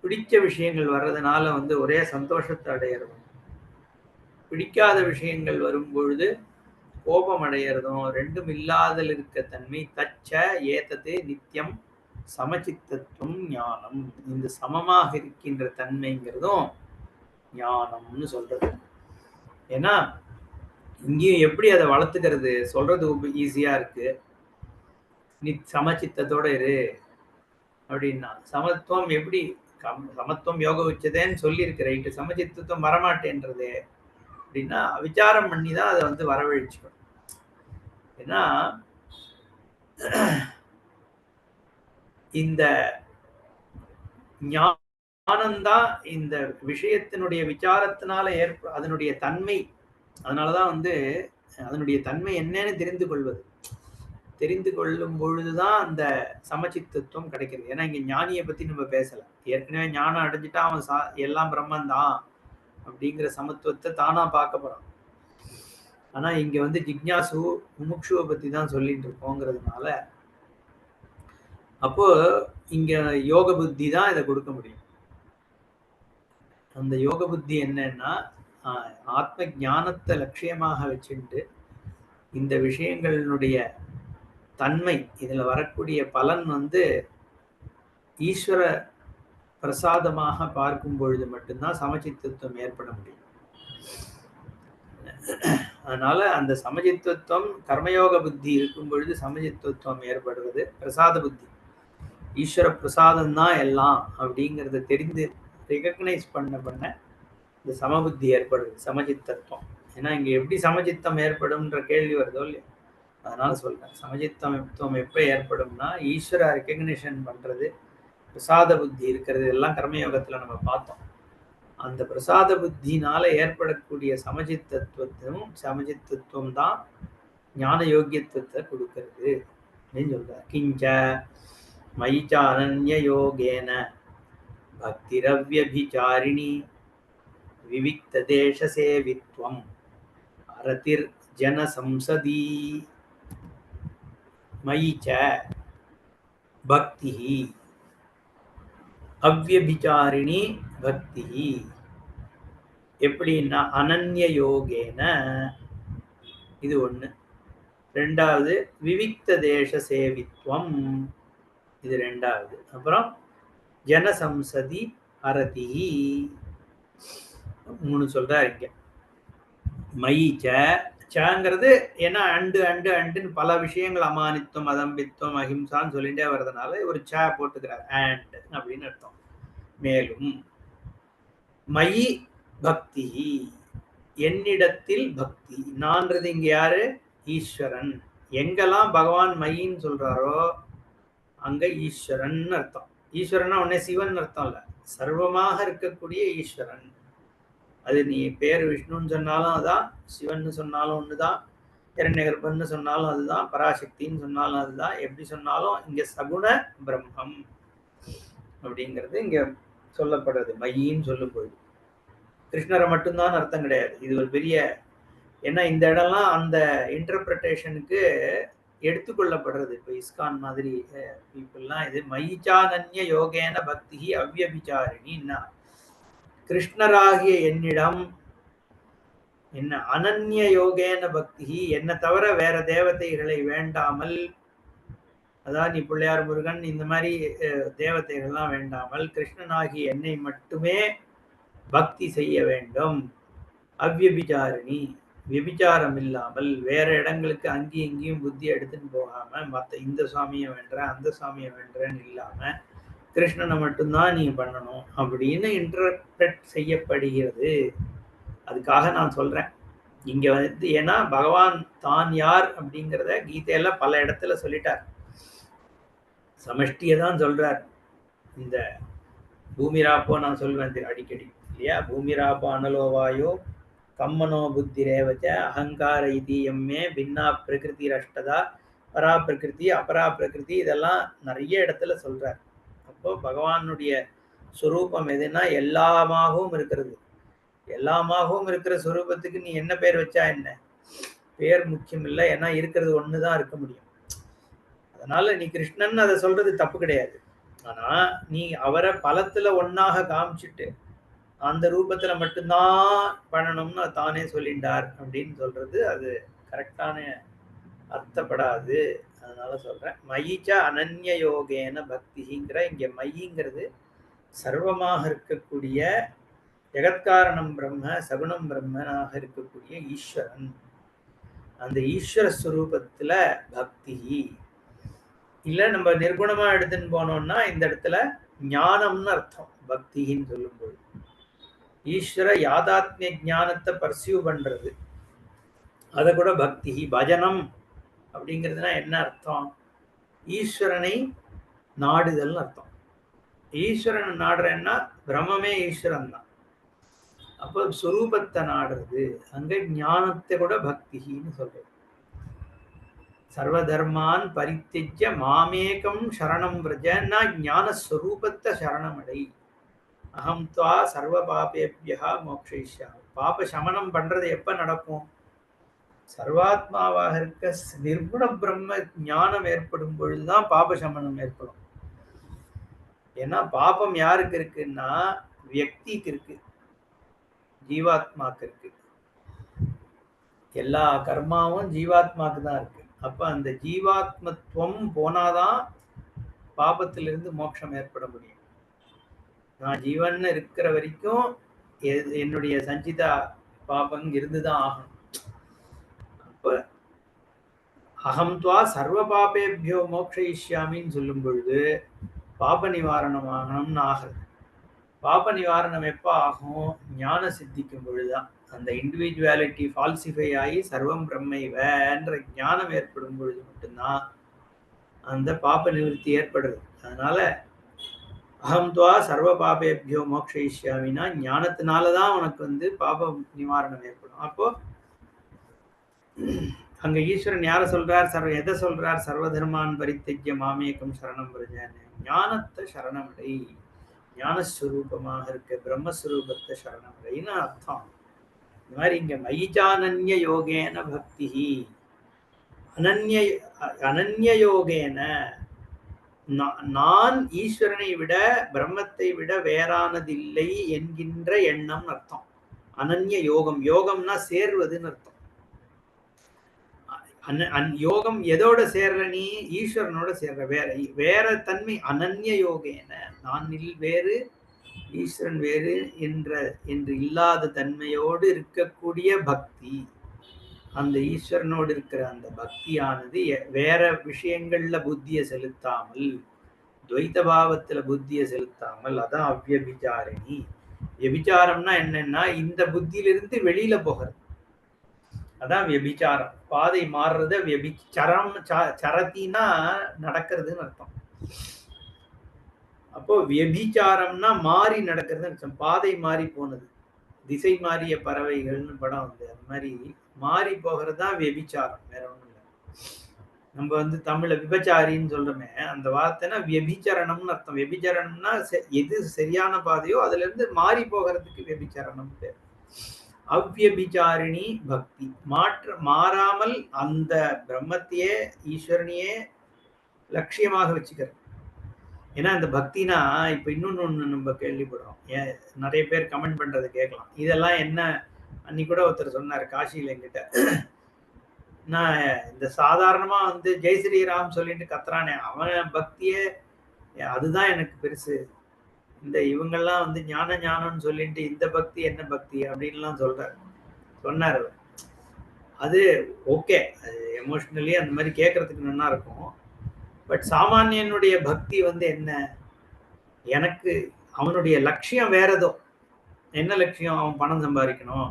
பிடிச்ச விஷயங்கள் வர்றதுனால வந்து ஒரே சந்தோஷத்தை அடையிறதும், பிடிக்காத விஷயங்கள் வரும் பொழுது கோபம் அடையிறதும் ரெண்டும் இல்லாதல் இருக்க தன்மை. தச்ச ஏதது நித்தியம் சமச்சித்தத்துவம் ஞானம். இந்த சமமாக இருக்கின்ற தன்மைங்கிறதும் ஞானம்னு சொல்றது. ஏன்னா இங்கேயும் எப்படி அதை வளர்த்துக்கிறது சொல்றது ஈஸியா இருக்கு. நீ சமச்சித்தத்தோட இரு அப்படின்னா, சமத்துவம் எப்படி சமத்துவம் யோக உச்சதேன்னு சொல்லி இருக்கு, ரைட்டு. சமச்சித்தத்துவம் வரமாட்டேன்றது அப்படின்னா விசாரம் பண்ணி தான் அதை வந்து வரவழைச்சுக்கணும். ஏன்னா இந்த ஞானம்தான் இந்த விஷயத்தினுடைய விசாரத்தினால அதனுடைய தன்மை. அதனாலதான் வந்து அதனுடைய தன்மை என்னன்னு தெரிந்து கொள்ளும் பொழுதுதான் அந்த சமச்சித்தத்துவம் கிடைக்கிறது. ஏன்னா இங்க ஞானியை பத்தி நம்ம பேசல. ஏற்கனவே ஞானம் அடைஞ்சிட்டா அவன் எல்லாம் பிரம்மந்தான் அப்படிங்கிற சமத்துவத்தை தானா பார்க்க போறான். ஆனா இங்க வந்து ஜிக்ஞாசு முமுட்சுவை பத்தி தான் சொல்லிட்டு இருக்கோங்கிறதுனால அப்போ இங்க யோக புத்தி தான் இதை கொடுக்க முடியும். அந்த யோக புத்தி என்னன்னா ஆத்ம ஞானத்தை லட்சியமாக வச்சுட்டு இந்த விஷயங்களினுடைய தன்மை, இதுல வரக்கூடிய பலன் வந்து ஈஸ்வர பிரசாதமாக பார்க்கும் பொழுது மட்டும்தான் சமச்சித்தத்துவம் ஏற்பட முடியும். அதனால அந்த சமச்சித்தத்துவம் கர்மயோக புத்தி இருக்கும் பொழுது சமச்சித்தத்துவம் ஏற்படுவது பிரசாத புத்தி. ஈஸ்வர பிரசாதம் தான் எல்லாம் அப்படிங்கிறத தெரிந்து ரெகக்னைஸ் பண்ண இந்த சமபுத்தி ஏற்படுது, சமச்சித்தத்துவம். ஏன்னா இங்க எப்படி சமச்சித்தம் ஏற்படும்ன்ற கேள்வி வருதோ இல்லையா, அதனால சொல்றேன். சமச்சித்தத்துவம் எப்ப ஏற்படும்னா ஈஸ்வர ரெகக்னிஷன் பண்றது, பிரசாத புத்தி இருக்கிறது எல்லாம் கர்மயோகத்துல நம்ம பார்த்தோம். அந்த பிரசாத புத்தினால ஏற்படக்கூடிய சமச்சித்தத்துவம் தான் ஞான யோகியத்துவத்தை கொடுக்கிறது அப்படின்னு சொல்றார். கிஞ்ச மயிச்ச அனன்ய யோகேன பக்திரவ்யபிசாரிணி விவிக்த தேச சேவித்வம் அரதிர் ஜன சம்சதி. மயிச்ச பக்தி அவ்யபிசாரிணி பக்தி எப்படின்னா அனன்ய யோகேன இது ஒண்ணு. ரெண்டாவது விவிக்த தேச சேவித்வம், இது ரெண்டாவது. அப்புறம் ஜனசம்சதி அரதி, 3 சொல்றாரு இங்க. மயி சங்கிறது ஏன்னா அண்டு அண்டு அண்டுன்னு பல விஷயங்கள் அமானித்துவம் அதம்பித்துவம் அஹிம்சான்னு சொல்லிட்டே வர்றதுனால ஒரு போட்டுக்கிறார். அண்ட் அப்படின்னு அர்த்தம். மேலும் மயி பக்தி, என்னிடத்தில் பக்தி. நான்றது இங்க யாரு? ஈஸ்வரன். எங்கெல்லாம் பகவான் மயின்னு சொல்றாரோ அங்க ஈஸ்வரன் அர்த்தம். ஈஸ்வரன்னா உடனே சிவன் அர்த்தம் இல்ல, சர்வமாக இருக்கக்கூடிய ஈஸ்வரன். அது நீ பேர் விஷ்ணுன்னு சொன்னாலும் அதுதான், சிவன் சொன்னாலும் ஒண்ணுதான், இரண்யகர்பன்னு சொன்னாலும் அதுதான், பராசக்தின்னு சொன்னாலும் அதுதான். எப்படி சொன்னாலும் இங்க சகுண பிரம்மம் அப்படிங்கிறது இங்க சொல்லப்படுறது. மயின்னு சொல்லும் பொழுது கிருஷ்ணரை மட்டும்தான் அர்த்தம் கிடையாது. இது ஒரு பெரிய, ஏன்னா இந்த இடம்லாம் அந்த இன்டர்பிரேஷனுக்கு எடுத்துக்கொள்ளப்படுறது. இப்போ இஸ்கான் மாதிரி பீப்புள்லாம் இது மயிச்சானன்ய யோகேன பக்தி அவ்யபிச்சாரிணின்னா, கிருஷ்ணராகிய என்னிடம் என்ன அனன்ய யோகேன பக்தி, என்ன தவிர வேற தேவதைகளை வேண்டாமல், அதான் நீ பிள்ளையார் முருகன் இந்த மாதிரி தேவதைகள்லாம் வேண்டாமல் கிருஷ்ணனாகிய என்னை மட்டுமே பக்தி செய்ய வேண்டும். அவ்யபிச்சாரிணி, விபிச்சாரம் இல்லாமல் வேற இடங்களுக்கு அங்கேயும் இங்கேயும் புத்தி எடுத்துன்னு போகாம மற்ற இந்த சாமியை வேண்டேன் அந்த சாமியை வேண்டேன்னு இல்லாம கிருஷ்ணனை மட்டும்தான் நீ பண்ணணும் அப்படின்னு இன்டர்பிரட் செய்யப்படுகிறது. அதுக்காக நான் சொல்றேன் இங்க வந்து, ஏன்னா பகவான் தான் யார் அப்படிங்கிறத கீதையில பல இடத்துல சொல்லிட்டார். சமஷ்டியை தான் சொல்றார். இந்த பூமிராப்போ நான் சொல்வேன் அடிக்கடி இல்லையா, பூமிராப்போ அனலோவாயோ கம்மனோ புத்தி ரேவச்ச அகங்கார இது எம்மே பின்னா பிரகிருதி ரஷ்டதா பரா பிரகிருதி அபரா பிரகிருதி, இதெல்லாம் நிறைய இடத்துல சொல்றார். அப்போ பகவானுடைய சுரூபம் எதுனா எல்லாமாகவும் இருக்கிறது. எல்லாமாகவும் இருக்கிற சுரூபத்துக்கு நீ என்ன பேர் வச்சா என்ன, பேர் முக்கியம் இல்லை, ஏன்னா இருக்கிறது ஒண்ணுதான் இருக்க முடியும். அதனால நீ கிருஷ்ணன் அதை சொல்றது தப்பு கிடையாது. ஆனா நீ அவரை பலத்துல ஒன்னாக காமிச்சிட்டு அந்த ரூபத்துல மட்டும்தான் பண்ணணும்னு தானே சொல்லிண்டார் அப்படின்னு சொல்றது அது கரெக்டான அர்த்தப்படாது. அதனால சொல்றேன் மயிச்ச அனன்ய யோகேன பக்திங்கிற இங்க மயிங்கிறது சர்வமாக இருக்கக்கூடிய ஜெகத்காரணம் பிரம்ம சகுணம் பிரம்மனாக இருக்கக்கூடிய ஈஸ்வரன். அந்த ஈஸ்வர ஸ்வரூபத்துல பக்தி இல்ல, நம்ம நிர்குணமா எடுத்துன்னு போனோம்னா இந்த இடத்துல ஞானம்னு அர்த்தம். பக்தின்னு சொல்லும்போது ஈஸ்வர யாதாத்மிய ஞானத்தை பர்சியூ பண்றது, அதை கூட பக்தி. பஜனம் அப்படிங்கிறதுனா என்ன அர்த்தம்? ஈஸ்வரனை நாடுதல் அர்த்தம். ஈஸ்வரனை நாடுறேன்னா பிரம்மமே ஈஸ்வரன் தான். அப்போ சுரூபத்தை நாடுறது, அங்க ஞானத்தை கூட பக்தின்னு சொல்றது. சர்வ தர்மான் பரித்தியஜ்ய மாமேகம் சரணம் விரஜன்னா ஞானஸ்வரூபத்தை சரணமடை. அகம் துவா சர்வ பாபேபியா மோக்ஷயிஷ்யாமி. பாப சமனம் பண்றது எப்ப நடக்கும்? சர்வாத்மாவாக இருக்க நிர்குண பிரம்ம ஞானம் ஏற்படும் பொழுதுதான் பாப சமனம் ஏற்படும். ஏன்னா பாபம் யாருக்கு இருக்குன்னா வியக்திக்கு இருக்கு, ஜீவாத்மாக்கு இருக்கு. எல்லா கர்மாவும் ஜீவாத்மாக்கு தான் இருக்கு. அப்ப அந்த ஜீவாத்மத்துவம் போனாதான் பாபத்திலிருந்து மோட்சம் ஏற்பட முடியும். நான் ஜீவன் இருக்கிற வரைக்கும் என்னுடைய சஞ்சிதா பாபம் இருந்துதான் ஆகணும். அப்ப அகம் துவா சர்வ பாபேபியோ மோக்ஷயிஷ்யாமின்னு சொல்லும் பொழுது பாப நிவாரணம் ஆகணும்னு ஆகுது. பாப நிவாரணம் எப்ப ஆகும்? ஞான சித்திக்கும் பொழுதுதான். அந்த இண்டிவிஜுவாலிட்டி ஃபால்சிஃபை ஆகி சர்வம் பிரம்மைவன்ற ஞானம் ஏற்படும் பொழுது மட்டும்தான் அந்த பாப நிவர்த்தி ஏற்படுது. அதனால அகம் துவா சர்வ பாபேபியோ மோக்ஷயிஷ்யாமினா ஞானத்தினாலதான் உனக்கு வந்து பாப நிவாரணம் ஏற்படும். அப்போ அங்க ஈஸ்வரன் யார சொல்றார்? எதை சொல்றார்? சர்வ தர்மான் பரித்தியஜ்ய மாமேகம் சரணம் பிரஜான்னு. ஞானத்தை சரணமடை, ஞானஸ்வரூபமாக இருக்க பிரம்மஸ்வரூபத்தை சரணமடைன்னு அர்த்தம். இந்த மாதிரி இங்க மயிச்சானன்ய யோகேன பக்தி, அனன்ய யோகேன நான் ஈஸ்வரனை விட பிரம்மத்தை விட வேறானதில்லை என்கின்ற எண்ணம் அர்த்தம். அனன்ய யோகம், யோகம்னா சேர்வதுன்னு அர்த்தம். யோகம் எதோட சேர்ற நீ? ஈஸ்வரனோட சேர்ற. வேற வேற தன்மை அனன்ய யோகேன, நான் வேறு ஈஸ்வரன் வேறு என்று இல்லாத தன்மையோடு இருக்கக்கூடிய பக்தி. அந்த ஈஸ்வரனோடு இருக்கிற அந்த பக்தியானது வேற விஷயங்கள்ல புத்தியை செலுத்தாமல், துவைத்த பாவத்துல புத்தியை செலுத்தாமல், அதான் அவ்யபிச்சாரிணி. வியபிச்சாரம்னா என்னன்னா இந்த புத்தியிலிருந்து வெளியில போகிறது, அதான் வியபிச்சாரம். பாதை மாறுறத வியபிச்சரம், சரத்தினா நடக்கிறதுன்னு அர்த்தம். அப்போ வியபிச்சாரம்னா மாறி நடக்கிறது அர்த்தம். பாதை மாறி போனது, திசை மாறிய பறவைகள்னு படம் வந்து அது மாதிரி மாறி போகிறது தான் வியபிச்சாரம், வேற ஒண்ணும் இல்லை. நம்ம வந்து தமிழ்ல விபச்சாரின்னு சொல்றோமே, அந்த வார்த்தைனா வியபிச்சரணம்னு அர்த்தம். வியபிச்சரணம்னா எது சரியான பாதையோ அதுல இருந்து மாறி போகிறதுக்கு வியபிச்சரணம் பேர். அவ்யபிச்சாரிணி பக்தி, மாறாமல் அந்த பிரம்மத்தையே ஈஸ்வரனையே லட்சியமாக வச்சுக்கிறது. ஏன்னா இந்த பக்தினா இப்ப இன்னொன்னு நம்ம கேள்விப்படுறோம், நிறைய பேர் கமெண்ட் பண்றதை கேட்கலாம். இதெல்லாம் என்ன, அன்னைக்கு கூட ஒருத்தர் சொன்னார் காசியில என்கிட்ட, நான் இந்த சாதாரணமா வந்து ஜெய் ஸ்ரீராம் சொல்லிட்டு கத்துறானே அவன் பக்தியே அதுதான் எனக்கு பெருசு, இந்த இவங்கெல்லாம் வந்து ஞானம்னு சொல்லிட்டு இந்த பக்தி என்ன பக்தி அப்படின்லாம் சொன்னார். அது ஓகே, அது எமோஷனலி அந்த மாதிரி கேட்கறதுக்கு நல்லா இருக்கும். பட் சாமானியனுடைய பக்தி வந்து என்ன, எனக்கு அவனுடைய லட்சியம் வேறதோ. என்ன லட்சியம்? அவன் பணம் சம்பாதிக்கணும்,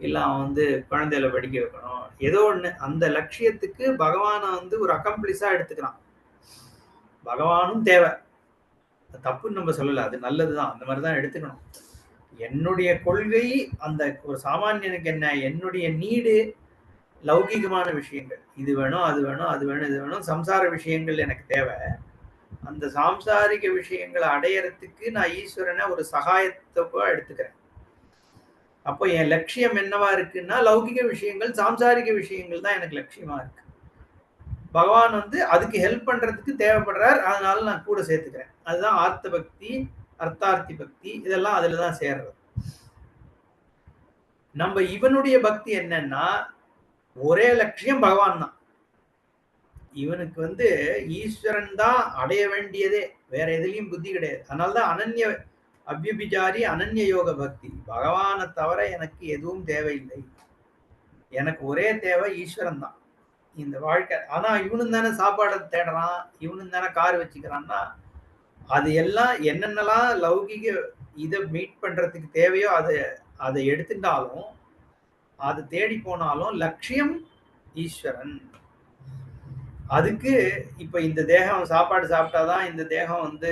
இல்லை அவன் வந்து குழந்தையில படிக்க வைக்கணும், ஏதோ ஒன்று. அந்த லட்சியத்துக்கு பகவானை வந்து ஒரு அக்கம்ப்ளிஸா எடுத்துக்கிறான். பகவானும் தேவை, தப்புன்னு நம்ம சொல்லலை, அது நல்லதுதான், அந்த மாதிரி தான் எடுத்துக்கணும். என்னுடைய கொள்கை அந்த ஒரு சாமானியனுக்கு என்ன, என்னுடைய நீடு லௌகிகமான விஷயங்கள், இது வேணும் அது வேணும் அது வேணும் இது வேணும், சம்சார விஷயங்கள் எனக்கு தேவை. அந்த சாம்சாரிக விஷயங்களை அடையறதுக்கு நான் ஈஸ்வரனை ஒரு சகாயத்தப்போ எடுத்துக்கிறேன். அப்போ என் லட்சியம் என்னவா இருக்குன்னா லௌகிக விஷயங்கள், சாம்சாரிக விஷயங்கள் தான் எனக்கு லட்சியமா இருக்கு. பகவான் வந்து அதுக்கு ஹெல்ப் பண்றதுக்கு தேவைப்படுறார், அதனால நான் கூட சேர்த்துக்கிறேன். அதுதான் ஆர்த்த பக்தி, அர்த்தார்த்தி பக்தி, இதெல்லாம் அதுலதான் சேர்றது. நம்ம இவனுடைய பக்தி என்னன்னா ஒரே லட்சியம் பகவான் தான். இவனுக்கு வந்து ஈஸ்வரன் தான் அடைய வேண்டியதே, வேற எதுலயும் புத்தி கிடையாது. அதனால்தான் அனன்ய அவ்யபிச்சாரி அனன்ய யோக பக்தி. பகவானை தவிர எனக்கு எதுவும் தேவையில்லை, எனக்கு ஒரே தேவை ஈஸ்வரன் தான் இந்த வாழ்க்கை. ஆனா இவனும் தானே சாப்பாடை தேடுறான், இவனும் தானே கார் வச்சுக்கிறான்னா, அது எல்லாம் என்னென்னலாம் லௌகிக இதை மீட் பண்றதுக்கு தேவையோ அதை எடுத்துட்டாலும், அது தேடி போனாலும் லட்சியம் ஈஸ்வரன். அதுக்கு இப்ப இந்த தேகம் சாப்பாடு சாப்பிட்டாதான் இந்த தேகம் வந்து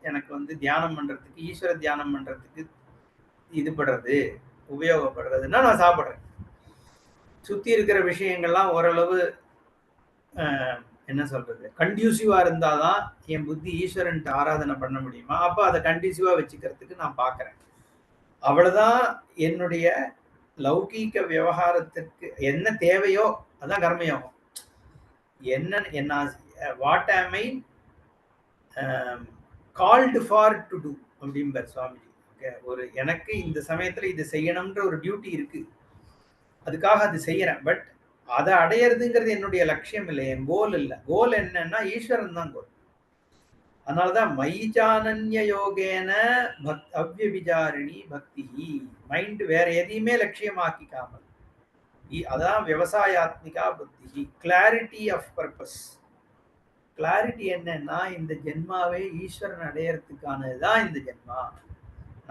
எனக்கு வந்து தியானம் பண்றதுக்கு, ஈஸ்வர தியானம் பண்றதுக்கு இது படுறது, உபயோகப்படுறதுன்னா நான் சாப்பிட்றேன். சுத்தி இருக்கிற விஷயங்கள்லாம் ஓரளவு என்ன சொல்றது, கண்டியூசிவா இருந்தாதான் என் புத்தி ஈஸ்வரன்ட்டு ஆராதனை பண்ண முடியுமா, அப்ப அதை கண்டியூசிவா வச்சுக்கிறதுக்கு நான் பாக்குறேன். அவ்வளவுதான். என்னுடைய லௌகீக விவகாரத்திற்கு என்ன தேவையோ அதான் கர்மயோகம். என்ன what am I called for to do அப்படிம்பார் சுவாமிஜி. ஒரு எனக்கு இந்த சமயத்துல இது செய்யணும்ன்ற ஒரு டியூட்டி இருக்கு, அதுக்காக அது செய்யறேன். பட் அதை அடையிறதுங்கிறது என்னுடைய லட்சியம் இல்லை, என் கோல் இல்லை. கோல் என்னன்னா ஈஸ்வரன் தான் கோல். அதனாலதான் மைஜானன்ய யோகேன அவ்யபிச்சாரிணி பக்தி. மைண்ட் வேற எதையுமே லட்சியமாக்கிக்காமல், அதான் விவசாயாத்மிகா புத்தி, கிளாரிட்டி ஆஃப் பர்பஸ். கிளாரிட்டி என்னன்னா இந்த ஜென்மாவே ஈஸ்வரன் அடையறதுக்கானதுதான் இந்த ஜென்மா.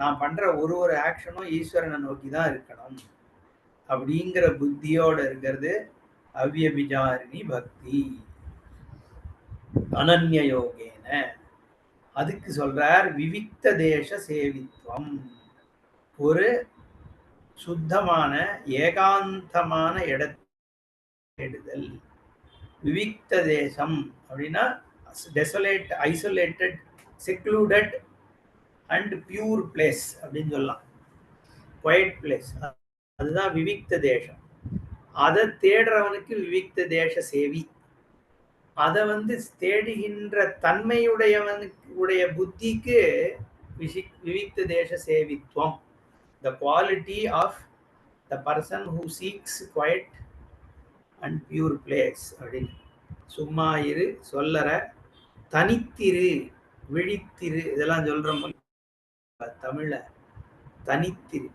நான் பண்ற ஒரு ஆக்ஷனும் ஈஸ்வரனை நோக்கி தான் இருக்கணும் அப்படிங்கிற புத்தியோட இருக்கிறது அவ்யபிச்சாரிணி பக்தி அனன்ய யோகேன. அதுக்கு சொல்றார் விவிக்த தேச சேவித்வம். ஒரு சுத்தமான ஏகாந்தமான இடத்தேடுதல். விவிக்த தேசம் அப்படின்னா desolate, isolated, secluded and pure place அப்படின்னு சொல்லலாம், குவைட் பிளேஸ், அதுதான் விவிக்த தேசம். அதை தேடுறவனுக்கு விவிக்த தேச சேவி. அதை வந்து தேடுகின்ற தன்மையுடைய புத்திக்கு விவிக்த தேச சேவித்வம். The quality of the person who seeks quiet and pure place அப்படின்னு. சும்மா இரு, சொல்லற, தனித்திரு, விழித்திரு, இதெல்லாம் சொல்றோம் தமிழ்ல. தனித்திரு,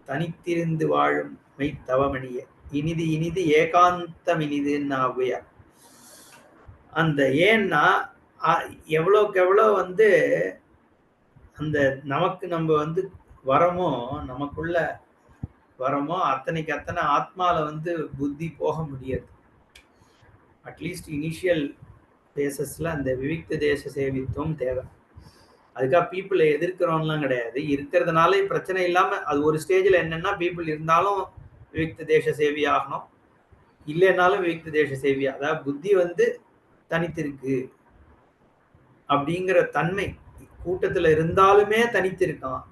தனித்திருந்து வாழும் மெய் தவமணிய, இனிது இனிது ஏகாந்தம் இனிதுன்னு ஔவையார். அந்த ஏன்னா எவ்வளோக்கு எவ்வளோ வந்து அந்த நமக்கு நம்ம வந்து வரமோ, நமக்குள்ள வரமோ அத்தனைக்கு அத்தனை ஆத்மால வந்து புத்தி போக முடியாது. அட்லீஸ்ட் இனிஷியல் பேசஸ்ல அந்த விவிக்த தேச சேவித்துவம் தேவை. அதுக்காக பீப்புளை எதிர்க்கிறோம்லாம் கிடையாது. இருக்கிறதுனால பிரச்சனை இல்லாம அது ஒரு ஸ்டேஜில் என்னன்னா பீப்புள் இருந்தாலும் விவிக்த தேச சேவி ஆகணும், இல்லைன்னாலும் விவிக்த தேச சேவி. அதாவது புத்தி வந்து தனித்திருக்கு அப்படிங்கிற தன்மை, கூட்டத்துல இருந்தாலுமே தனித்திருக்கான்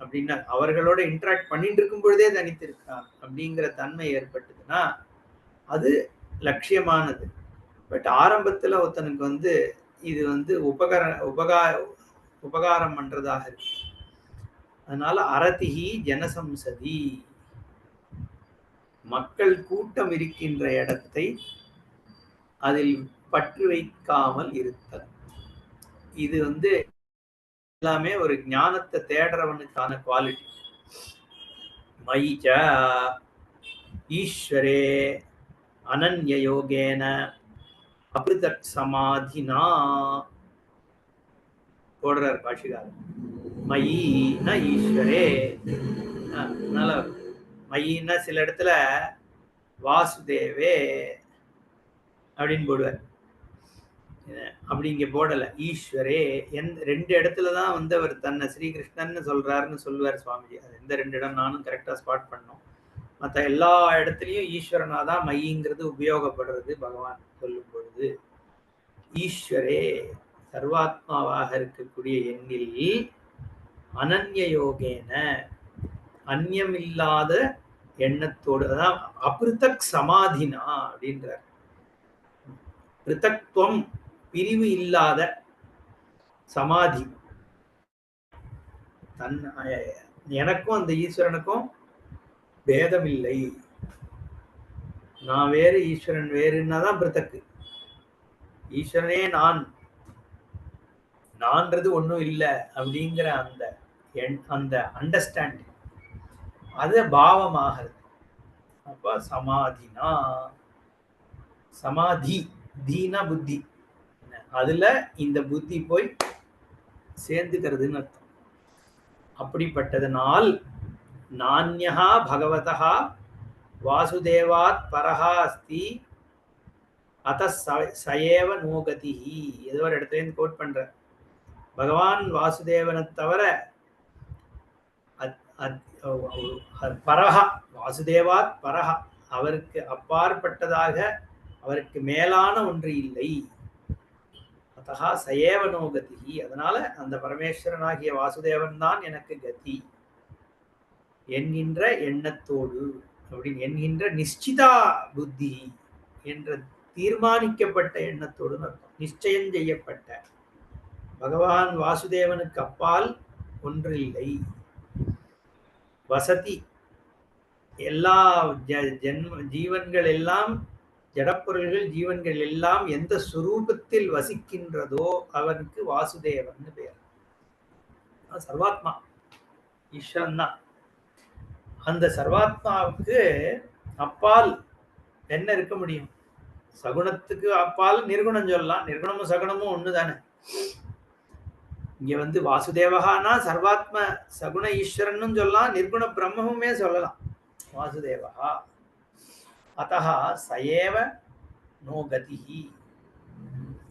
அப்படின்னா, அவர்களோட இன்டராக்ட் பண்ணிட்டு இருக்கும் பொழுதே தனித்திருக்கான் அப்படிங்கிற தன்மை ஏற்பட்டதுன்னா அது லட்சியமானது. பட் ஆரம்பத்துல ஒருத்தனுக்கு வந்து இது வந்து உபகாரம் பண்றதாக இருக்கு. அதனால அரதிகி ஜனசம்சதி, மக்கள் கூட்டம் இருக்கின்ற இடத்தை அதில் பற்று வைக்காமல் இருத்தல். இது வந்து எல்லாமே ஒரு ஞானத்தை தேடுறவனுக்கான குவாலிட்டி. மயிச்ச ஈஸ்வரே அனன்ய யோகேன அபிருதக் சமாதினா போடுறார் பாஷிகாரர். மயின்னா ஈஸ்வரே, மயின்னா சில இடத்துல வாசுதேவே அப்படின்னு போடுவார். அப்படி இங்க போடல. ஈஸ்வரே ரெண்டு இடத்துலதான் வந்து அவர் தன்னை ஸ்ரீகிருஷ்ணன் சொல்றாருன்னு சொல்லுவார் சுவாமிஜி. அது எந்த ரெண்டு இடம் நானும் கரெக்டா ஸ்பாட் பண்ணோம். மற்ற எல்லா இடத்துலயும் ஈஸ்வரனாதான் மைங்கிறது உபயோகப்படுறது பகவான் சொல்லும் பொழுது. ஈஸ்வரே சர்வாத்மாவாக இருக்கக்கூடிய எண்ணில் அனன்ய யோகேன அந்நியமில்லாத எண்ணத்தோடு, அதான் அபிருதக் சமாதினா அப்படின்றார். பிருத்தக்துவம் பிரிவு இல்லாத சமாதி. எனக்கும் அந்த ஈஸ்வரனுக்கும் பேதம் இல்லை, நான் வேறு ஈஸ்வரன் வேறுன்னாதான் பிருத்தக்கு. ஈஸ்வரனே நான்றது ஒண்ணும் இல்லை அப்படிங்கிற அந்த அண்டர்ஸ்டாண்டிங் அது பாவமாகிறது. அப்ப சமாதினா, சமாதி தீனா புத்தி, அதுல இந்த புத்தி போய் சேர்ந்துக்கிறதுன்னு அர்த்தம். அப்படிப்பட்டதனால் நான்யஹா பகவதா வாசுதேவாத் பரஹா அஸ்தி அத சயேவ நோகதி. ஏதோ ஒரு இடத்துல இருந்து கோட் பண்ற. பகவான் வாசுதேவனை தவிர பரஹா, வாசுதேவாத் பரஹா, அவருக்கு அப்பாற்பட்டதாக அவருக்கு மேலான ஒன்று இல்லை. அத்தகா சயேவ நோ கதி. அதனால அந்த பரமேஸ்வரனாகிய வாசுதேவன் தான் எனக்கு கதி என்கின்ற எண்ணத்தோடு, அப்படின்னு என்கின்ற நிச்சிதா புத்தி என்ற தீர்மானிக்கப்பட்ட எண்ணத்தோடு அர்த்தம். நிச்சயம் செய்யப்பட்ட, பகவான் வாசுதேவனுக்கு அப்பால் ஒன்றில்லை. வசதி, எல்லா ஜீவன்கள் எல்லாம், ஜடப்பொருள்கள் ஜீவன்கள் எல்லாம் எந்த சுரூபத்தில் வசிக்கின்றதோ அவனுக்கு வாசுதேவன் பெயர். சர்வாத்மா ஈஸ்வரன் தான். அந்த சர்வாத்மாவுக்கு அப்பால் என்ன இருக்க முடியும்? சகுணத்துக்கு அப்பால் நிர்குணம் சொல்லலாம். நிர்குணமும் சகுணமும் ஒண்ணுதானே. இங்க வந்து வாசுதேவகானா சர்வாத்ம சகுண ஈஸ்வரன் சொல்லலாம், நிர்குண பிரம்மமுமே சொல்லலாம். வாசுதேவகா அத்தஹா சயேவ நோ கதி,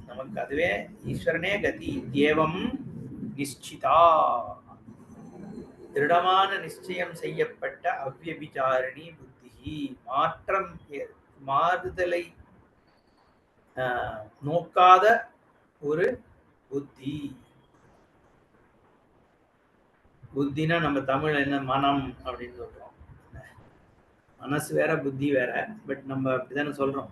நமக்கு அதுவே ஈஸ்வரனே கதி. ஏவம் நிச்சிதா, திருடமான நிச்சயம் செய்யப்பட்ட அவ்யபிசாரணி புத்தி, மாறுதலை நோக்காத ஒரு புத்தி. புத்தினா நம்ம தமிழ் என்ன மனம் அப்படின்னு சொல்றோம். மனசு வேற புத்தி வேற, பட் நம்ம அப்படிதானே சொல்றோம்.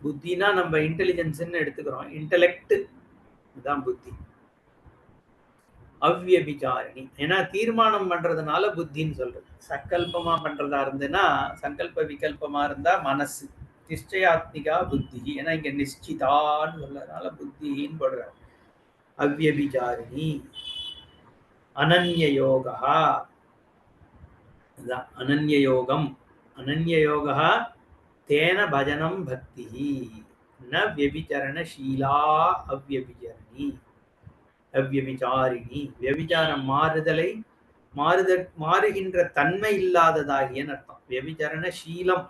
புத்தினா நம்ம இன்டெலிஜென்ஸ்ன்னு எடுத்துக்கிறோம். இன்டெலெக்ட் தான் புத்தி. அவ்யபிச்சாரிணி. ஏன்னா தீர்மானம் பண்றதுனால புத்தின்னு சொல்றது. சங்கல்பமா பண்றதா இருந்துன்னா, சங்கல்ப விகல்பமா இருந்தா மனசு. நிச்சயாத்மிகா புத்தி. ஏன்னா இங்க நிச்சிதான்னு சொல்றதுனால புத்தின்னு போடுறாரு. அவ்யபிச்சாரிணி அனன்ய யோகா. அனன்ய யோகம். அனன்ய யோகா தேன பஜனம் பக்தி ந வியபிச்சரணசீலா அவ்யபிச்சரணி அவ்யபிச்சாரிணி. வியபிச்சாரம் மாறுகின்ற தன்மை இல்லாததாகிய அர்த்தம். வியபிச்சரண சீலம்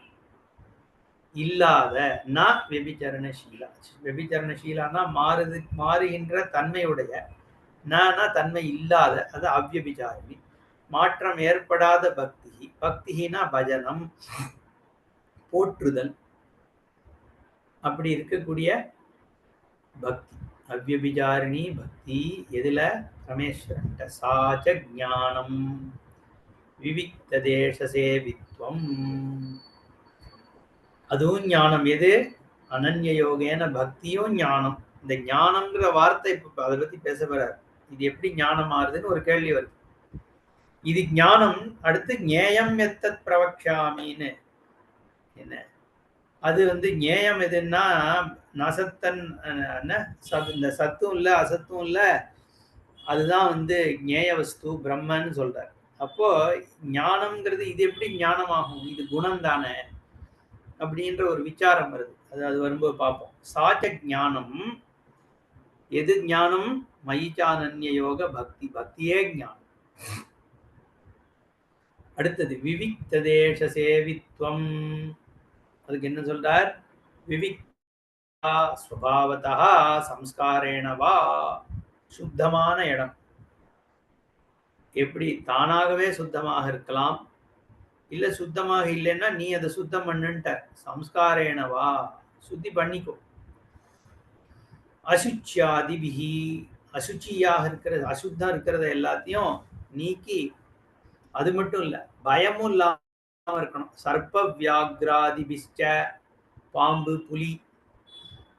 இல்லாத ந வியபிச்சரணசீலா. வியபிச்சரணசீலானா மாறுகின்ற தன்மையுடைய, ந தன்மை இல்லாத, அது அவ்யபிச்சாரிணி. மாற்றம் ஏற்படாத பக்தி. பக்தினா பஜனம், போற்றுதல், அப்படி இருக்கக்கூடிய பக்தி. அவ்யபிச்சாரிணி பக்தி எதுல? ரமேஸ்வரன். சாச்ச ஞானம் விவிக்த தேச சேவித்வம். அதுவும் ஞானம். எது? அனன்ய யோகேன பக்தியும் ஞானம். இந்த ஞானம்ங்கிற வார்த்தை இப்ப அதை பத்தி பேச போறாரு. இது எப்படி ஞானம் ஆறுதுன்னு ஒரு கேள்வி வருது. இது ஞானம். அடுத்து ஞேயம் எத்தத் பிரவக்ஷாமின்னு என்ன, அது ஞேயம் எதுன்னா நசத்தன், இந்த சத்தும் இல்ல அசத்தும் இல்ல, அதுதான் ஞேய வஸ்து பிரம்மன்னு சொல்றார். அப்போ ஞானம்ங்கிறது இது எப்படி ஞானமாகும்? இது குணம் தானே அப்படின்ற ஒரு விசாரம் வருது. அது வரும்போது பார்ப்போம். சாச்ச ஞானம். எது ஞானம்? மயிச்சானன்ய யோக பக்தி. பக்தியே ஞானம். அடுத்தது விவிக்த தேச சேவித்வம். அதுக்கு என்ன சொல்றார்? விவிக்தா ஸ்வபாவதா சம்ஸ்காரேண வா. சுத்தமான இடம். எப்படி? தானாகவே சுத்தமாக இருக்கலாம், இல்ல சுத்தமாக இல்லைன்னா நீ அதை சுத்தம் பண்ணுன்ட்ட. சம்ஸ்காரேனவா, சுத்தி பண்ணிக்கோ. அசுச்சியாதிபிகி, அசுச்சியாக இருக்கிறது, அசுத்தம் இருக்கிறத எல்லாத்தையும் நீக்கி, அது மட்டும் இல்ல பயமும் இல்லாம இருக்கணும். சர்ப்ப வியாக்ராதிபிஷ்ட, பாம்பு புலி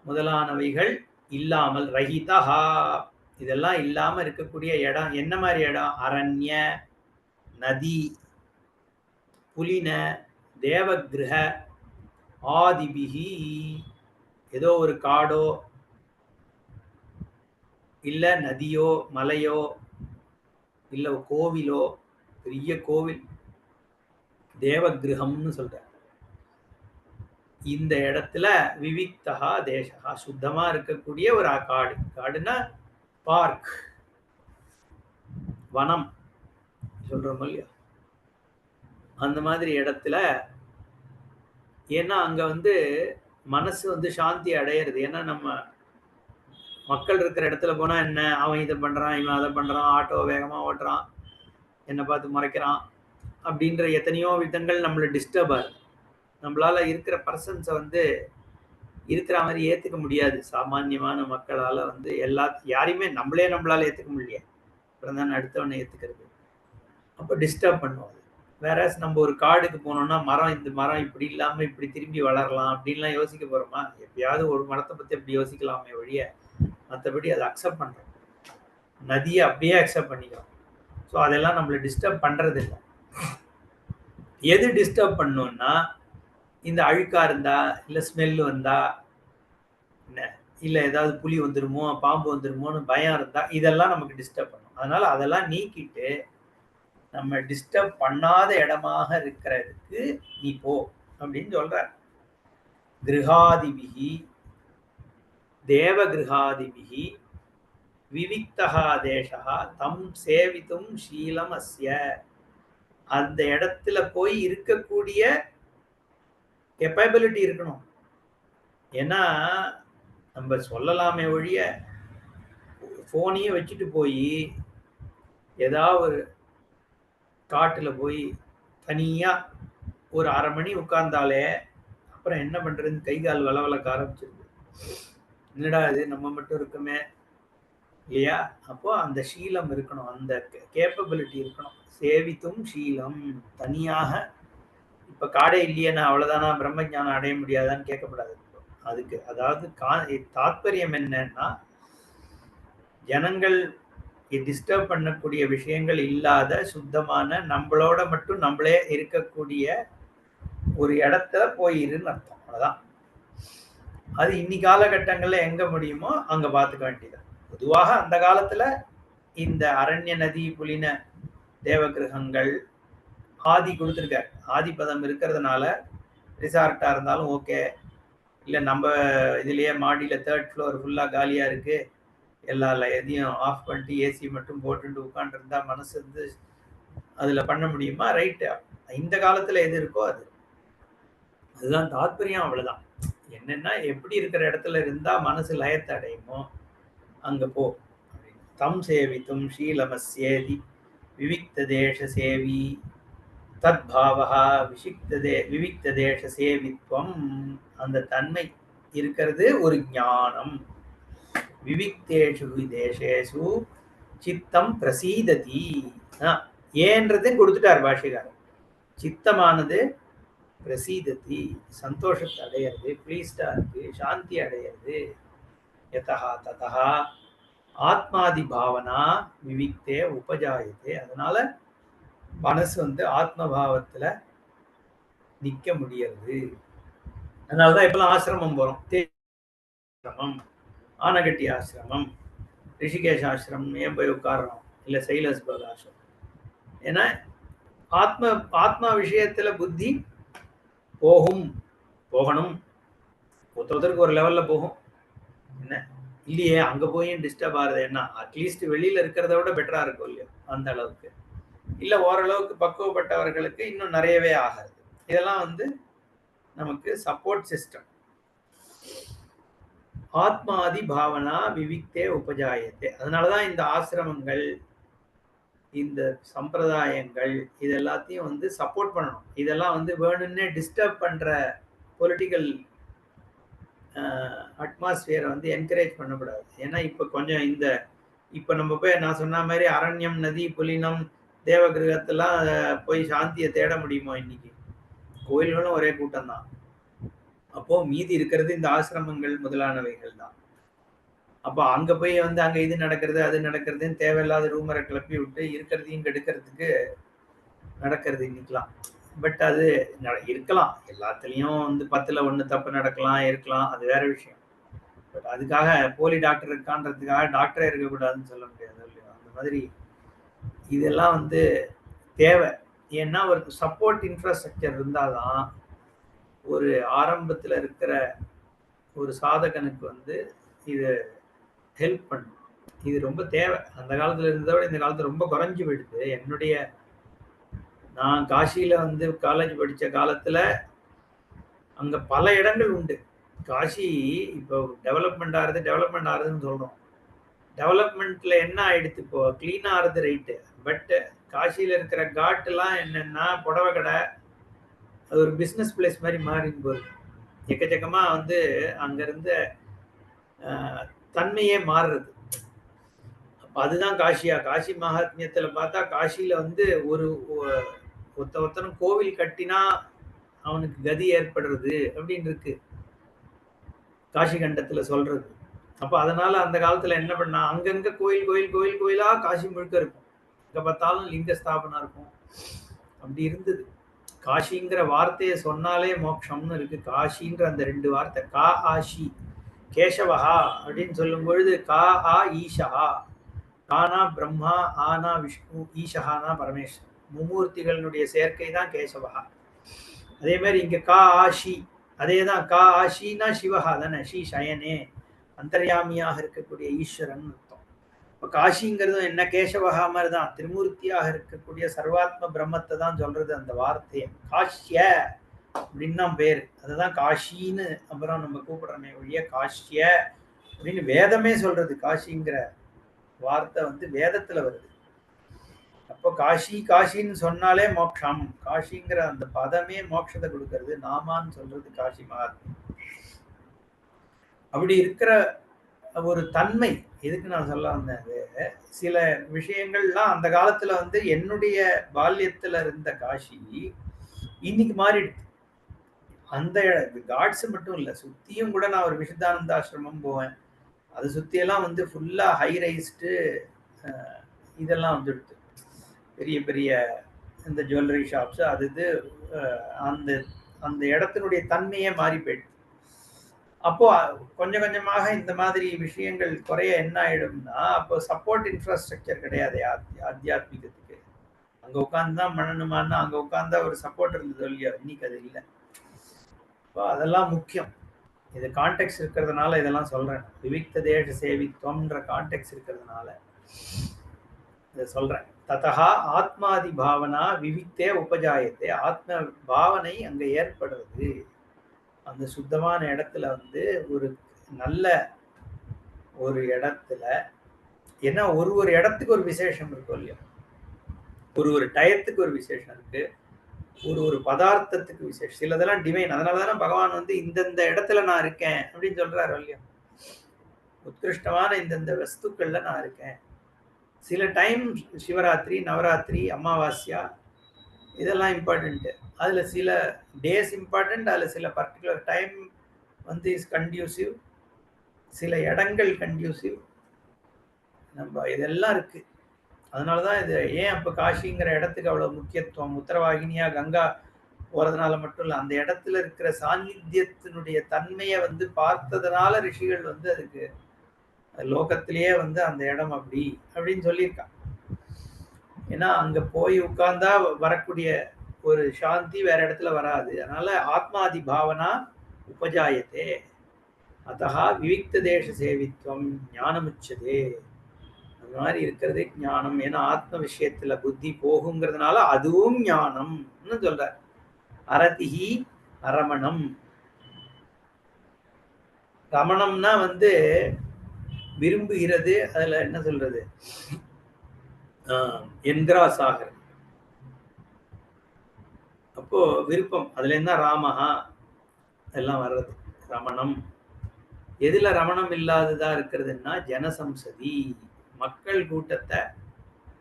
முதலானவைகள் இல்லாமல், ரஹிதா, இதெல்லாம் இல்லாம இருக்கக்கூடிய இடம் என்ன மாதிரி இடம்? அரண்ய, நதி, புலின, தேவகிரக, ஆதிபிகி, ஏதோ ஒரு காடோ இல்ல நதியோ மலையோ இல்ல கோவிலோ, பெரிய கோவில், தேவகிரகம்னு சொல்ற இந்த இடத்துல விவிக்தா தேசா, சுத்தமா இருக்கக்கூடிய ஒரு காடு. காடுனா பார்க், வனம் சொல்றோம் இல்லையா, அந்த மாதிரி இடத்துல. ஏன்னா அங்க மனசு சாந்தி அடையிறது. ஏன்னா நம்ம மக்கள் இருக்கிற இடத்துல போனா என்ன, அவன் இதை பண்றான், இவன் அதை பண்றான், ஆட்டோ வேகமா ஓட்டுறான், என்னை பார்த்து முறைக்கிறான், அப்படின்ற எத்தனையோ விதங்கள் நம்மளை டிஸ்டர்ப் ஆகுது. நம்மளால இருக்கிற பர்சன்ஸை இருக்கிற மாதிரி ஏத்துக்க முடியாது. சாமான்யமான மக்களால யாரையுமே நம்மளால ஏத்துக்க முடியல. அப்புறம் தான் அடுத்தவனை ஏத்துக்கிறது. அப்ப டிஸ்டர்ப் பண்ணுவோம். வேற நம்ம ஒரு காடுக்கு போனோம்னா, இந்த மரம் இப்படி இல்லாம இப்படி திரும்பி வளரலாம் அப்படின்லாம் யோசிக்க போறோமா? எப்பயாவது ஒரு மரத்தை பத்தி அப்படி யோசிக்கலாமே ஒழிய, மற்றபடி அதை அக்செப்ட் பண்றோம். நதியை அப்படியே அக்செப்ட் பண்ணிக்கிறோம். ஸோ அதெல்லாம் நம்மளை டிஸ்டர்ப் பண்றது இல்லை. எது டிஸ்டர்ப் பண்ணோம்னா, இந்த அழுக்கா இருந்தா, இல்ல ஸ்மெல் வந்தா, இல்ல ஏதாவது புலி வந்துருமோ பாம்பு வந்துருமோன்னு பயம் இருந்தா, இதெல்லாம் நமக்கு டிஸ்டர்ப் பண்ணும். அதனால அதெல்லாம் நீக்கிட்டு நம்ம டிஸ்டர்ப் பண்ணாத இடமாக இருக்கிறதுக்கு நீ போ அப்படின்னு சொல்ற. கிருஹாதிபிகி, தேவ கிருஹாதிபிகி விவிக்தா தேசா தம் சேவித்தும் ஷீலம் அஸ்ய. அந்த இடத்துல போய் இருக்கக்கூடிய கேப்பபிலிட்டி இருக்கணும். ஏன்னா நம்ம சொல்லலாமே ஒழிய, போனையும் வச்சுட்டு போய் ஏதாவது ஒரு காட்டுல போய் தனியா ஒரு 1/2 மணி உட்கார்ந்தாலே அப்புறம் என்ன பண்றதுன்னு கை கால் வளவளக்க ஆரம்பிச்சிருக்கு. என்னடா இது நம்ம மட்டும் இருக்குமே இல்லையா? அப்போ அந்த ஷீலம் இருக்கணும், அந்த கேப்பபிலிட்டி இருக்கணும். சேவித்தும் ஷீலம். தனியாக இப்ப காடே இல்லையே, நான் அவ்வளவுதானா பிரம்ம ஞானம் அடைய முடியாதான்னு கேட்கப்படாது. அதுக்கு அதாவது தாத்பரியம் என்னன்னா, ஜனங்கள் டிஸ்டர்ப் பண்ணக்கூடிய விஷயங்கள் இல்லாத சுத்தமான நம்மளோட மட்டும் நம்மளே இருக்கக்கூடிய ஒரு இடத்துல போயிருன்னு அர்த்தம். அதான் அது இன்னி காலகட்டங்கள்ல எங்க முடியுமோ அங்க பார்த்துக்க வேண்டியது. பொதுவாக அந்த காலத்துல இந்த அரண்ய நதி புலின தேவகிரகங்கள் ஆதி கொடுத்துருக்காரு. ஆதிபதம் இருக்கிறதுனால ரிசார்ட்டா இருந்தாலும் ஓகே, இல்லை நம்ம இதுலயே மாடியில 3rd ஃப்ளோர் ஃபுல்லா காலியா இருக்கு, எல்லா எதையும் ஆஃப் பண்ணிட்டு ஏசி மட்டும் போட்டுட்டு உட்காந்துருந்தா மனசு வந்து அதுல பண்ண முடியுமா? ரைட்டு. இந்த காலத்துல எது இருக்கோ அது, அதுதான் தாத்பரியம். அவ்வளவுதான். என்னன்னா எப்படி இருக்கிற இடத்துல இருந்தா மனசு லயத்தை அடையுமோ அங்க போ. தம் சேவித்தும் ஷீலமஸ்யேதி விவிக்த தேச சேவி தத்பாவா விவிக்த தேச சேவித்வம். அந்த தன்மை இருக்கிறது ஒரு ஞானம். விவிக்தேஷு தேசேஷு சித்தம் பிரசீததி. ஏன்றதே கொடுத்துட்டார் பாஷிகாரர். சித்தமானது பிரசீததி, சந்தோஷத்தை அடையிறது, ப்ளீஸ்டா இருக்கு, சாந்தி அடையிறது. யதா ததா ஆத்மாதி பாவனா விவிக்தே உபஜாயத்தே. அதனால மனசு வந்து ஆத்மபாவத்துல நிக்க முடியாது. அதனாலதான் இப்பெல்லாம் ஆசிரமம் போறோம். ஆசிரமம், ஆனகட்டி ஆசிரமம், ரிஷிகேஷ் ஆசிரமம் ஏன் போய் உட்கார்றோம்? இல்ல சைலஸ் பர்க் ஆசிரமம். ஏன்னா ஆத்மா விஷயத்துல புத்தி போகணும். ஒருத்தருக்கு ஒரு லெவல்ல போகும். என்ன இல்லையே அங்க போய் டிஸ்டர்ப் ஆகுது. என்ன அட்லீஸ்ட் வெளியில இருக்கிறத விட பெட்டரா இருக்கும் இல்லையா? அந்த அளவுக்கு இல்ல, ஓரளவுக்கு பக்குவப்பட்டவர்களுக்கு இன்னும் நிறையவே ஆகாது. இதெல்லாம் வந்து நமக்கு சப்போர்ட் சிஸ்டம். ஆத்மாதி பாவனா விவிக்தே உபஜாயத்தே. அதனாலதான் இந்த ஆசிரமங்கள், இந்த சம்பிரதாயங்கள், இது எல்லாத்தையும் வந்து சப்போர்ட் பண்ணணும். இதெல்லாம் வந்து வேணும்னே டிஸ்டர்ப் பண்ற பொலிட்டிக்கல் அட்மாஸ்பியரை வந்து என்கரேஜ் பண்ணக்கூடாது. ஏன்னா இப்ப கொஞ்சம் இப்ப நம்ம போய் நான் சொன்ன மாதிரி அரண்யம், நதி, புலினம், தேவகிரகத்தெல்லாம் போய் சாந்தியை தேட முடியுமோ? இன்னைக்கு கோயில்களும் ஒரே கூட்டம் தான். அப்போ மீதி இருக்கிறது இந்த ஆசிரமங்கள் முதலானவைகள் தான். அப்போ அங்க போய் வந்து அங்க இது நடக்கிறது அது நடக்கிறதுன்னு தேவையில்லாத ரூமரை கிளப்பி விட்டு இருக்கிறதையும் கெடுக்கிறதுக்கு நடக்கிறது இன்னைக்கலாம். பட் அது இருக்கலாம், எல்லாத்துலயும் வந்து 10ல் 1 தப்பு நடக்கலாம், இருக்கலாம், அது வேற விஷயம். பட் அதுக்காக போலி டாக்டர் இருக்கான்றதுக்காக டாக்டரே இருக்கக்கூடாதுன்னு சொல்ல முடியாது இல்லையா? அந்த மாதிரி இதெல்லாம் வந்து தேவை. ஏன்னா ஒரு சப்போர்ட் இன்ஃப்ராஸ்ட்ரக்சர் இருந்தாதான் ஒரு ஆரம்பத்துல இருக்கிற ஒரு சாதகனுக்கு வந்து இது ஹெல்ப் பண்ணும். இது ரொம்ப தேவை. அந்த காலத்துல இருந்ததை விட இந்த காலத்துல ரொம்ப குறைஞ்சு போயிடுது. நான் காசியில வந்து காலேஜ் படிச்ச காலத்துல அங்க பல இடங்கள் உண்டு. காசி இப்போ டெவலப்மெண்ட் ஆகுதுன்னு சொல்றோம். டெவலப்மெண்ட்ல என்ன ஆயிடுச்சு? இப்போ கிளீனா ஆகுது, ரைட்டு. பட் காசியில இருக்கிற காட் எல்லாம் என்னன்னா புடவை கடை, அது ஒரு பிசினஸ் பிளேஸ் மாதிரி மாறி போகுது. எக்கச்சக்கமா வந்து அங்க இருந்த தன்மையே மாறுறது. அப்ப அதுதான் காசியா? காசி மகாத்மியத்துல பார்த்தா காசியில வந்து ஒருத்தனும் கோவில் கட்டினா அவனுக்கு கதி ஏற்படுறது அப்படின்னு இருக்கு காசி கண்டத்துல சொல்றது. அப்ப அதனால அந்த காலத்துல என்ன பண்ணா, அங்கங்க கோயிலா காசி முழுக்க இருக்கும். எங்க பார்த்தாலும் லிங்க ஸ்தாபனம் இருக்கும். அப்படி இருந்தது. காசிங்கிற வார்த்தையை சொன்னாலே மோட்சம்னு இருக்கு. காசின்ற அந்த 2 வார்த்தை, கா ஆஷி, கேசவஹா அப்படின்னு சொல்லும் பொழுது கா ஆ ஈஷா. கானா பிரம்மா, ஆனா விஷ்ணு, ஈஷஹானா பரமேஸ்வரன். மும்மூர்த்திகளுடைய சேர்க்கை தான் கேசவஹா. அதே மாதிரி இங்க கா ஆஷி, அதேதான். கா ஆஷினா சிவஹா தானே, ஸ்ரீ சயனே, அந்தர்யாமியாக இருக்கக்கூடிய ஈஸ்வரன் அர்த்தம். இப்போ காசிங்கிறதும் என்ன, கேசவஹா மாதிரி தான், திருமூர்த்தியாக இருக்கக்கூடிய சர்வாத்ம பிரம்மத்தை தான் சொல்றது அந்த வார்த்தையை. காஷ்ய அப்படின்னு தான் பேரு. அதுதான் காஷின்னு அப்புறம் நம்ம கூப்பிடுறோமே ஒழிய காஷ்ய அப்படின்னு வேதமே சொல்றது. காசிங்கிற வார்த்தை வந்து வேதத்துல வருது. அப்போ காசின்னு சொன்னாலே மோட்சம். காசிங்கிற அந்த பதமே மோட்சத்தை கொடுக்கறது. நாமான்னு சொல்றது காசி மகாத்மா. அப்படி இருக்கிற ஒரு தன்மை எதுக்கு நான் சொல்ல வந்தேன், சில விஷயங்கள்லாம் அந்த காலத்துல வந்து என்னுடைய பால்யத்துல இருந்த காசி இன்னைக்கு மாறிடுது. அந்த காட்ஸ் மட்டும் இல்ல, சுத்தியும் கூட நான் ஒரு விசுத்தானந்த ஆசிரமம் போவேன். அதை சுத்தியெல்லாம் வந்து ஃபுல்லா ஹை ரைஸ்டு இதெல்லாம் வந்துடுது. பெரிய பெரிய இந்த ஜுவல்லரி ஷாப்ஸ் அது இது அந்த அந்த இடத்தினுடைய தன்மையே மாறி போயிடுது. அப்போ கொஞ்சம் கொஞ்சமாக இந்த மாதிரி விஷயங்கள் குறைய என்ன ஆயிடும்னா, அப்போ சப்போர்ட் இன்ஃப்ராஸ்ட்ரக்சர் கிடையாது ஆத்தியாத்மிகத்துக்கு. அங்க உட்கார்ந்து தான் பண்ணணுமான்னா, அங்க உட்கார்ந்தா ஒரு சப்போர்ட் இருந்தது இல்லையா? இன்னைக்கு அது இல்லை. இப்போ அதெல்லாம் முக்கியம். இது கான்டெக்ட் இருக்கிறதுனால இதெல்லாம் சொல்றேன். விவிக்த தேச சேவித்வம்ன்ற கான்டெக்ட் இருக்கிறதுனால இதை சொல்றேன். ததா ஆத்மாதி பாவனா விவிக்தே உபஜாயத்தே. ஆத்ம பாவனை அங்க ஏற்படுறது. அந்த சுத்தமான இடத்துல வந்து ஒரு நல்ல ஒரு இடத்துல, ஏன்னா ஒரு ஒரு இடத்துக்கு ஒரு விசேஷம் இருக்கும் இல்லையா? ஒரு ஒரு டயத்துக்கு ஒரு விசேஷம் இருக்கு. ஒரு ஒரு பதார்த்தத்துக்கு விசேஷம். சிலதெல்லாம் டிவைன். அதனாலதானே பகவான் வந்து இந்தந்த இடத்துல நான் இருக்கேன் அப்படின்னு சொல்றாரு இல்லையா? உத்கிருஷ்டமான இந்தந்த வஸ்துக்கள்ல நான் இருக்கேன். சில டைம் சிவராத்திரி, நவராத்திரி, அமாவாஸ்யா இதெல்லாம் இம்பார்ட்டன்ட். அதுல சில டேஸ் இம்பார்ட்டன்ட். அதுல சில பர்டிகுலர் டைம் வந்து இஸ் கண்டியூசிவ். சில இடங்கள் கண்டியூசிவ். நம்ம இதெல்லாம் இருக்கு. அதனாலதான் இது ஏன் அப்ப காஷிங்கிற இடத்துக்கு அவ்வளவு முக்கியத்துவம். உத்தரவாகினியா கங்கா போறதுனால மட்டும் இல்ல, அந்த இடத்துல இருக்கிற சாநித்தியத்தினுடைய தன்மையை வந்து பார்த்ததுனால ரிஷிகள் வந்து அதுக்கு லோகத்திலேயே வந்து அந்த இடம் அப்படி அப்படின்னு சொல்லியிருக்காங்க. ஏன்னா அங்க போய் உட்கார்ந்தா வரக்கூடிய ஒரு சாந்தி வேற இடத்துல வராது. அதனால ஆத்மாதி பாவனா உபஜாயத்தே. அத்தகா விவிக்த தேச சேவித்வம் ஞானமுச்சதே. அந்த மாதிரி இருக்கிறது ஞானம். ஏன்னா ஆத்ம விஷயத்துல புத்தி போகுங்கிறதுனால அதுவும் ஞானம்னு சொல்றார். அரதிஹி அரமணம். ரமணம்னா வந்து விரும்புகிறது. அதுல என்ன சொல்றது, என்கிராஸ் ஆகிறது. அப்போ விருப்பம். அதுல இருந்தா ராமஹா எல்லாம் வர்றது. ரமணம். எதுல ரமணம் இல்லாததா இருக்கிறதுன்னா ஜனசம்சதி. மக்கள் கூட்டத்தை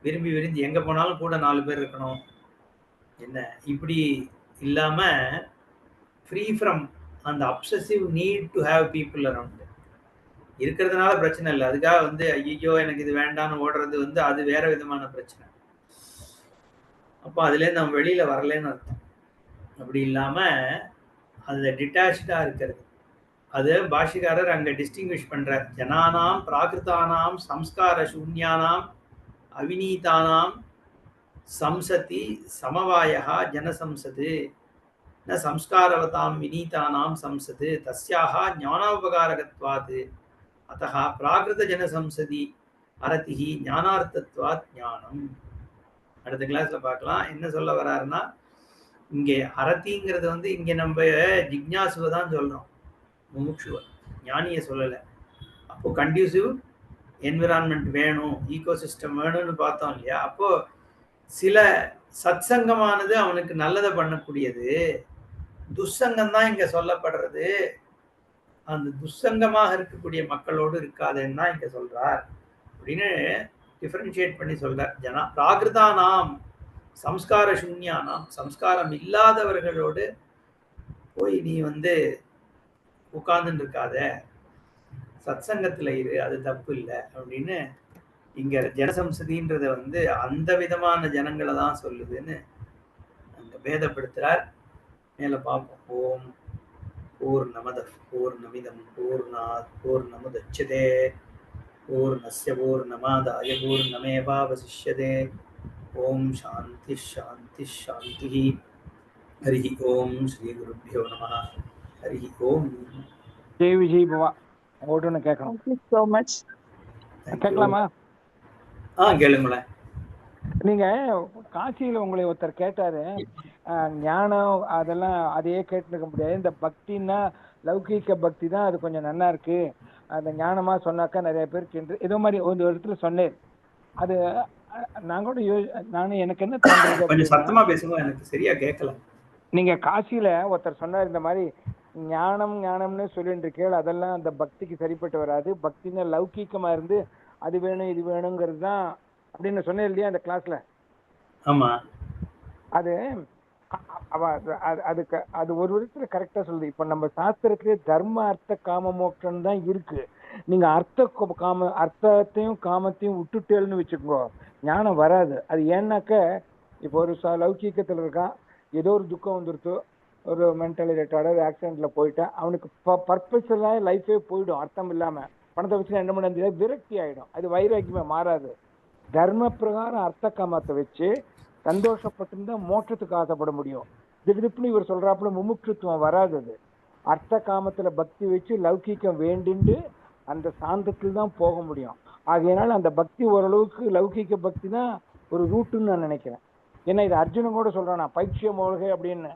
விரும்பி விரும்பி எங்க போனாலும் கூட 4 பேர் இருக்கணும், என்ன இப்படி இல்லாம ஃப்ரீ ஃப்ரம் அந்த obsessive need to have people around இருக்கிறதுனால பிரச்சனை இல்லை. அதுக்காக வந்து ஐயோ எனக்கு இது வேண்டான்னு ஓடுறது வந்து அது வேற விதமான பிரச்சனை. அப்போ அதுலேருந்து நம்ம வெளியில வரலன்னு அர்த்தம். அப்படி இல்லாம அதுல டிட்டாச்சா இருக்கிறது. அது பாஷிகாரர் அங்க டிஸ்டிங்விஷ் பண்றார். ஜனானாம் பிராகிருதானாம் சம்ஸ்கார சூன்யானாம் அவிநீதானாம் சம்சதி சமவாயா ஜனசம்சது ந சம்ஸ்காரவதாம் விநீதானாம் சம்சது தஸ்யாக ஞானோபகாரகத்வாத் அத்தः பிராகிருத ஜனசம்சதி அரதிஹி ஞானார்த்தத்வாத் ஞானம். அடுத்த கிளாஸ்ல பார்க்கலாம். என்ன சொல்ல வர்றாருன்னா, இங்கே அரதிங்கிறது வந்து இங்க நம்ம ஜிக்ஞாசுவை தான் சொல்றோம், முமுட்சுவ ஞானியை சொல்லலை. அப்போ கண்டியூசிவ் என்விரான்மெண்ட் வேணும், ஈகோசிஸ்டம் வேணும்னு பார்த்தோம் இல்லையா? அப்போ சில சத்சங்கமானது அவனுக்கு நல்லதை பண்ணக்கூடியது, துஷ்சங்கம் தான் இங்க சொல்லப்படுறது. அந்த துஷ்சங்கமாக இருக்கக்கூடிய மக்களோடு இருக்காதுன்னு தான் இங்க சொல்றார் அப்படின்னு டிஃபரன்ஷியேட் பண்ணி சொல்றார். பிராகிருதானாம் சம்ஸ்கார சூன்யானாம், சம்ஸ்காரம் இல்லாதவர்களோடு போய் நீ வந்து உட்கார்ந்துட்டு இருக்காத, சத்சங்கத்துல இரு, அது தப்பு இல்லை அப்படின்னு இங்க ஜனசம்சதின்றத வந்து அந்த விதமான ஜனங்களை தான் சொல்லுதுன்னு அங்க பேதப்படுத்துறார். மேல பார்ப்போம். ஓம் பூர்ணமதః பூர்ணமிதம் பூர்ணாத் பூர்ணமுதச்யதே பூர்ணஸ்ய பூர்ணமாதாய பூர்ணமேவாவசிஷ்யதே. ஓம் சாந்தி சாந்தி சாந்தி. ஹரி ஓம் ஸ்ரீ குருப்யோ நமः. ஹரி ஓம். ஜெய் விஜய் பவா. ஓட்டுன்னு கேட்கணும். Thank you so much. கேட்கலாமா? கேளுங்களேன். நீங்க காசியில உங்களை ஒருத்தர் கேட்டாரு, ஞானம் அதெல்லாம் அதையே கேட்டுருக்க முடியாது, இந்த பக்தின்னா லௌகீக பக்தி தான் அது கொஞ்சம் நல்லா இருக்கு, அந்த ஞானமா சொன்னாக்கா நிறைய பேருக்கு ஏதோ மாதிரி ஒரு இடத்துல சொன்னேன். அது நான் கூட நானும் எனக்கு என்ன தோன்றது, கொஞ்சம் சத்தமா பேசுங்க, எனக்கு சரியா கேட்கல. நீங்க காசியில ஒருத்தர் சொன்னார் இந்த மாதிரி ஞானம் ஞானம்னு சொல்லிட்டு இருக்கேள், அதெல்லாம் அந்த பக்திக்கு சரிப்பட்டு வராது, பக்தின்னா லௌகீகமா இருந்து அது வேணும் இது வேணுங்கிறது தான் அப்படின்னு சொன்னேன் இல்லையா அந்த கிளாஸ்ல? ஆமா. அது அதுக்கு அது ஒரு விதத்துல கரெக்டா சொல்லுது. இப்ப நம்ம சாஸ்திரத்திலே தர்ம அர்த்த காம மோட்சம் தான் இருக்கு. நீங்க அர்த்தத்தையும் காமத்தையும் விட்டுட்டேன்னு வச்சுக்கோ, ஞானம் வராது. அது ஏன்னாக்க இப்போ ஒரு லௌகீகத்துல இருக்கான், ஏதோ ஒரு துக்கம் வந்துருத்து, ஒரு மென்டலி ரிட்டார்டு ஆக்சிடென்ட்ல போயிட்டான், அவனுக்கு பர்பஸ் எல்லாம் லைஃபே போயிடும். அர்த்தம் இல்லாம பணத்தை வச்சு என்ன பண்ண முடியாது, விரக்தி ஆயிடும். அது வைராக்கியமே மாறாது. தர்ம பிரகாரம் அர்த்த காமத்தை வச்சு சந்தோஷப்பட்டிருந்தா மோட்சத்துக்கு ஆசைப்பட முடியும். திடீர்னு இவர் சொல்றாப்புல முமுட்சுத்துவம் வராது. அது அர்த்த காமத்துல பக்தி வச்சு லௌகீகம் வேண்டிண்டு அந்த சாந்தத்தில் தான் போக முடியும். ஆகையினால அந்த பக்தி ஓரளவுக்கு லௌகீக பக்தி தான் ஒரு ரூட்டுன்னு நான் நினைக்கிறேன். ஏன்னா இது அர்ஜுனன் கூட சொல்றான், பைட்சிய மோகை அப்படின்னு,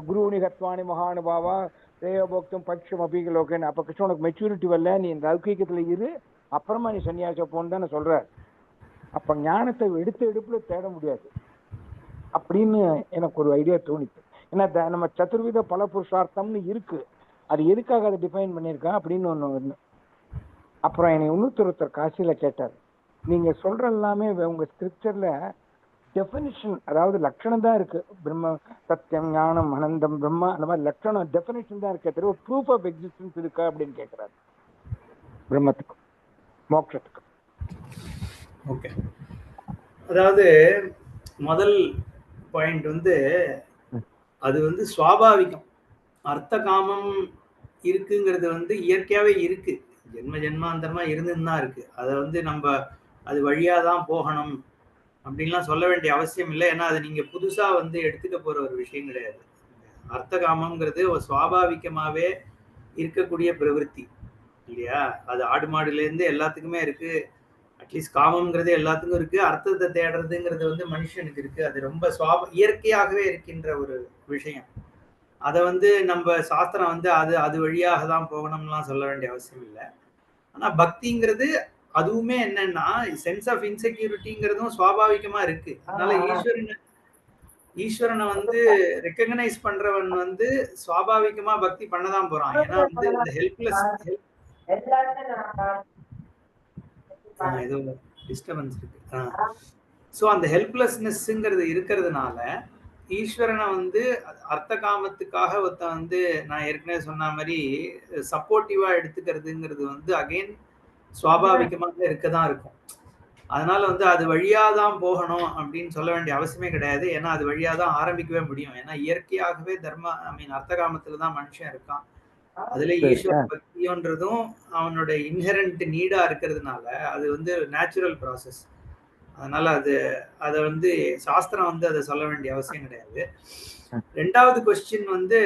குருவுனி கத்வானி மகானுபாவா தேவபோக்தம் பட்சம் அபிகலோகன்னு. அப்ப கிருஷ்ணன் உனக்கு மெச்சூரிட்டி வரல, நீ இந்த லௌகீகத்துல இரு, அப்புறமா நீ சன்னியாச போன்னு தானே சொல்ற. அப்ப ஞானத்தை எடுப்புல தேட முடியாது அப்படின்னு எனக்கு ஒரு ஐடியா தோணிச்சு. ஏன்னா நம்ம சதுர்வித பல புருஷார்த்தம்னு இருக்கு, அது எதுக்காக அதை டிஃபைன் பண்ணியிருக்கான் அப்படின்னு ஒண்ணு. அப்புறம் என்னை இன்னொருத்தர் காசியில கேட்டார், நீங்க சொல்ற எல்லாமே உங்க ஸ்கிரிப்சர்ல டெஃபினிஷன், அதாவது லட்சணம் தான் இருக்கு, பிரம்ம சத்தியம் ஞானம் அனந்தம் பிரம்மா, அந்த மாதிரி லட்சணம் டெஃபினிஷன் தான் இருக்கே தவிர ப்ரூஃப் ஆஃப் எக்ஸிஸ்டன்ஸ் இருக்கா அப்படின்னு கேட்கிறாரு பிரம்மத்துக்கு மோட்சத்துக்கு. ஓகே, அதாவது முதல் பாயிண்ட் வந்து அது வந்து சுவாபாவிகம். அர்த்த காமம் இருக்குங்கிறது வந்து இயற்கையாவே இருக்கு, ஜென்ம ஜென்மாந்தரமா இருந்துன்னு தான் இருக்கு. அதை வந்து நம்ம அது வழியாதான் போகணும் அப்படின்லாம் சொல்ல வேண்டிய அவசியம் இல்லை. ஏன்னா அது நீங்க புதுசா வந்து எடுத்துக்க போற ஒரு விஷயம் கிடையாது. அர்த்த காமம்ங்கிறது ஒரு சுவாபாவிகமாவே இருக்கக்கூடிய பிரவருத்தி இல்லையா? அது ஆடு மாடுல இருந்து எல்லாத்துக்குமே இருக்கு. அட்லீஸ்ட் காமம்ங்கிறது எல்லாத்துக்கும் இருக்கு. அர்த்தத்தை தேடுறதுங்கிறது வந்து மனுஷனுக்கு இருக்கு. அது ரொம்ப இயற்கையாகவே இருக்கின்ற ஒரு விஷயம். அதை வந்து நம்ம சாஸ்திரம் வந்து அது வழியாக தான் போகணும்லாம் சொல்ல வேண்டிய அவசியம் இல்லை. ஆனா பக்திங்கிறது அதுவுமே என்னன்னா சென்ஸ் ஆஃப் இன்செக்யூரிட்டிங்கிறதும் சுவாபாவிகமா இருக்கு. அதனால ஈஸ்வரனை வந்து ரெக்கக்னைஸ் பண்றவன் வந்து சுவாபாவிகமா பக்தி பண்ணதான் போறான். ஏன்னா வந்து இந்த ஹெல்ப்லெஸ் ஏதோ டிஸ்டர்பன்ஸ் இருக்கு. ஸோ அந்த ஹெல்ப்லெஸ்னஸ்ங்கிறது இருக்கிறதுனால ஈஸ்வரனை வந்து அர்த்த காமத்துக்காக ஒருத்தன் வந்து நான் ஏற்கனவே சொன்ன மாதிரி சப்போர்ட்டிவா எடுத்துக்கிறதுங்கிறது வந்து அகைன் சுவாபாவிகமாக இருக்கதான் இருக்கும். அதனால வந்து அது வழியாதான் போகணும் அப்படின்னு சொல்ல வேண்டிய அவசியமே கிடையாது. ஏன்னா அது வழியாதான் ஆரம்பிக்கவே முடியும். ஏன்னா இயற்கையாகவே அர்த்த காமத்துல தான் மனுஷன் இருக்கான். அதுல ஈஸ்வர பக்தின்றதும் அவனோட இன்ஹெரண்ட் நீடா இருக்கிறதுனால அது வந்து நேச்சுரல் ப்ராசஸ். அதனால அதை வந்து சாஸ்திரம் வந்து அதை சொல்ல வேண்டிய அவசியம் கிடையாது. ரெண்டாவது கொஸ்டின் வந்து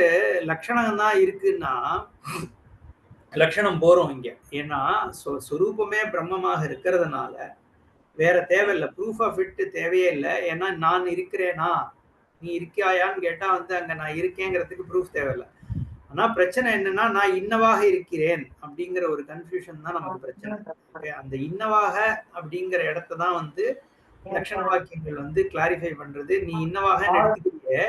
லட்சணம் தான் இருக்குன்னா லட்சணம் போறோம் இங்க. ஏன்னா சொரூபமே பிரம்மமாக இருக்கிறதுனால வேற தேவையில்லை, ப்ரூஃப் ஆஃப் இட் தேவையே இல்லை. ஏன்னா நான் இருக்கிறேனா நீ இருக்கியாயான்னு கேட்டா வந்து அங்க நான் இருக்கேங்கிறதுக்கு ப்ரூஃப் தேவையில்லை. ஆனா பிரச்சனை என்னன்னா நான் இன்னவாக இருக்கிறேன் அப்படிங்கிற ஒரு கன்ஃபியூஷன் தான் நமக்கு பிரச்சனை. அந்த இன்னவாக அப்படிங்கிற இடத்த தான் வந்து லட்சண வாக்கியங்கள் வந்து கிளாரிஃபை பண்றது. நீ இன்னவாக எடுத்துக்கிட்டே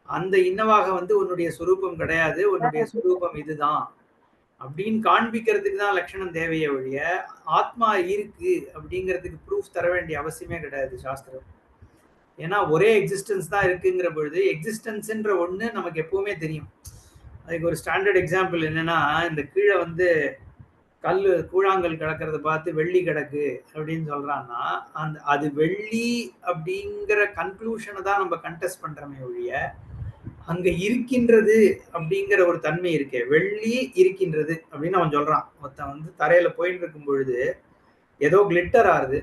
அந்த இன்னவாக வந்து உன்னுடைய சுரூபம் கிடையாது, உன்னுடைய சுரூபம் இதுதான் அப்படின்னு காண்பிக்கிறதுக்கு தான் லட்சணம் தேவையே ஒழிய ஆத்மா இருக்கு அப்படிங்கிறதுக்கு ப்ரூஃப் தர வேண்டிய அவசியமே கிடையாது சாஸ்திரம். ஏன்னா ஒரே எக்ஸிஸ்டன்ஸ் தான் இருக்குங்கிற பொழுது எக்ஸிஸ்டன்ஸ்ன்ற ஒண்ணு நமக்கு எப்பவுமே தெரியும். அதுக்கு ஒரு ஸ்டாண்டர்ட் எக்ஸாம்பிள் என்னன்னா, இந்த கீழே வந்து கூழாங்கல் கிடக்கிறத பார்த்து வெள்ளி கிடக்கு அப்படின்னு சொல்றான்னா அது வெள்ளி அப்படிங்கிற கன்க்ளூஷனை தான் நம்ம கண்டெஸ்ட் பண்றோமே ஒழிய அங்க இருக்கின்றது அப்படிங்கிற ஒரு தன்மை இருக்கே, வெள்ளி இருக்கின்றது அப்படின்னு அவன் சொல்றான். ஒருத்தன் வந்து தரையில போயிட்டு இருக்கும் பொழுது ஏதோ கிளிட்டர் ஆறுது,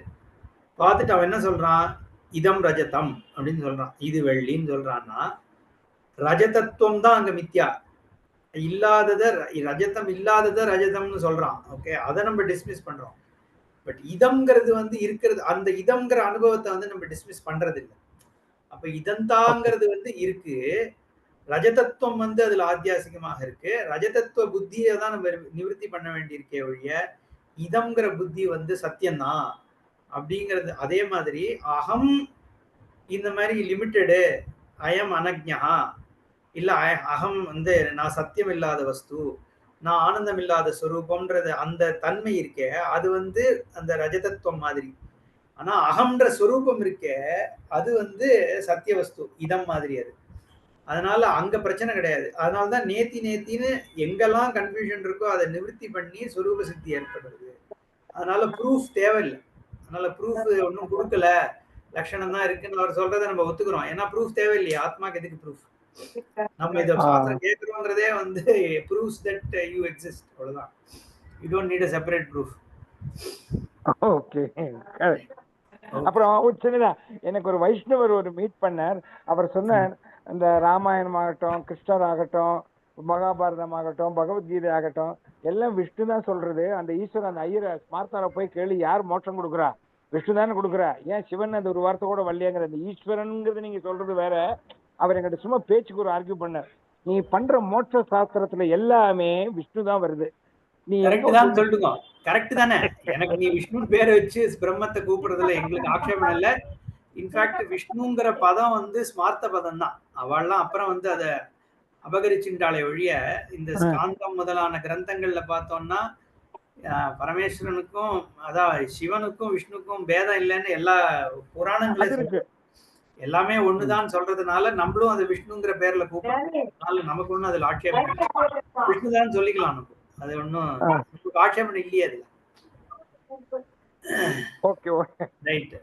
பார்த்துட்டு அவன் என்ன சொல்றான், இதம் ரஜதம் அப்படின்னு சொல்றான், இது வெள்ளின்னு சொல்றான்னா ரஜதத்துவம் தான் அங்க மித்யா, இல்லாதத ரஜதம் இல்லாதத ரஜதம்னு சொல்றான். ஓகே, அதை நம்ம டிஸ்மிஸ் பண்றோம். பட் இதம்ங்கிறது வந்து இருக்கிறது, அந்த இதம்ங்கிற அனுபவத்தை வந்து நம்ம டிஸ்மிஸ் பண்றது இல்லை. அப்ப இதந்தாங்கிறது வந்து இருக்கு, ரஜதத்துவம் வந்து அதுல ஆத்தியாசிகமாக இருக்கு. ரஜதத்துவ புத்தியை தான் நம்ம நிவர்த்தி பண்ண வேண்டியிருக்கே ஒழிய இதம்ங்கிற புத்தி வந்து சத்தியம்தான் அப்படிங்கிறது. அதே மாதிரி அகம் இந்த மாதிரி லிமிட்டடு, அயம் அனக்ஞா, இல்ல அகம் வந்து நான் சத்தியம் இல்லாத வஸ்து, நான் ஆனந்தம் இல்லாத ஸ்வரூபம்ன்றது அந்த தன்மை இருக்கே, அது வந்து அந்த ரஜதத்துவம் மாதிரி. ஆனா அகம்ன்ற ஸ்வரூபம் இருக்கே அது வந்து சத்திய வஸ்து, இதம் மாதிரி. அதனால அங்க பிரச்சனை கிடையாது. அதனாலதான் நேத்தின்னு எங்கெல்லாம் கன்ஃபியூஷன் இருக்கோ அதை நிவர்த்தி பண்ணி சொரூப சித்தி ஏற்படுறது. அதனால ப்ரூஃப் தேவையில்லை. அதனால ப்ரூஃப் ஒன்றும் கொடுக்கல, லட்சணம் தான் இருக்குன்னு அவர் சொல்றதை நம்ம ஒத்துக்கிறோம். ஏன்னா ப்ரூஃப் தேவையில்லையா, ஆத்மாக்கு எதுக்கு ப்ரூஃப்? நம்ம இதை சாஸ்திரம் கேட்கிறோங்கிறதே வந்து ப்ரூவ்ஸ் தட் யூ எக்ஸிஸ்ட், அவ்வளவுதான். You don't need a separate proof. Okay. அப்புறம் சின்னதா எனக்கு ஒரு வைஷ்ணவர் ஒரு மீட் பண்ணார். அவர் சொன்னார், இந்த ராமாயணம் ஆகட்டும், கிருஷ்ணர் ஆகட்டும், மகாபாரதம் ஆகட்டும், பகவத்கீதை ஆகட்டும், எல்லாம் விஷ்ணு தான் சொல்றது. அந்த ஈஸ்வரன், அந்த ஐயரை ஸ்மார்த்தால போய் கேள்வி, யார் மோட்சம் கொடுக்குறா? விஷ்ணு தானே கொடுக்குறா. ஏன் சிவன் அந்த ஒரு வார்த்தை கூட வரலையாங்கிற அந்த ஈஸ்வரனுங்கிறது நீங்க சொல்றது வேற. அவர் எங்கிட்ட சும்மா பேச்சுக்கு ஒரு ஆர்கியூ பண்ணார். நீ பண்ற மோட்ச சாஸ்திரத்துல எல்லாமே விஷ்ணு தான் வருது. நீ கரெக்ட் தான் சொல்லுங்க, கரெக்ட் தானே. எனக்கு நீ விஷ்ணு பேரை வச்சு பிரம்மத்தை கூப்பிடுறதுல எங்களுக்கு ஆட்சேபம் இல்லை. இன்ஃபேக்ட் விஷ்ணுங்கிற பதம் வந்து ஸ்மார்த்த பதம் தான். அவள்லாம் அப்புறம் வந்து அதை அபகரிச்சுட்டாலே ஒழிய, இந்த ஸ்காந்தம் முதலான கிரந்தங்கள்ல பார்த்தோம்னா பரமேஸ்வரனுக்கும் அதான் சிவனுக்கும் விஷ்ணுக்கும் பேதம் இல்லைன்னு எல்லா புராணங்களும் எல்லாமே ஒண்ணுதான் சொல்றதுனால நம்மளும் அதை விஷ்ணுங்கிற பேர்ல கூப்பிடுறோம். நமக்கு ஒண்ணும் அதுல ஆட்சேபம் விஷ்ணுதான் சொல்லிக்கலாம். நமக்கு அது ஒன்னும் ஆட்சேபம் இல்லையே அதுல. Okay, right.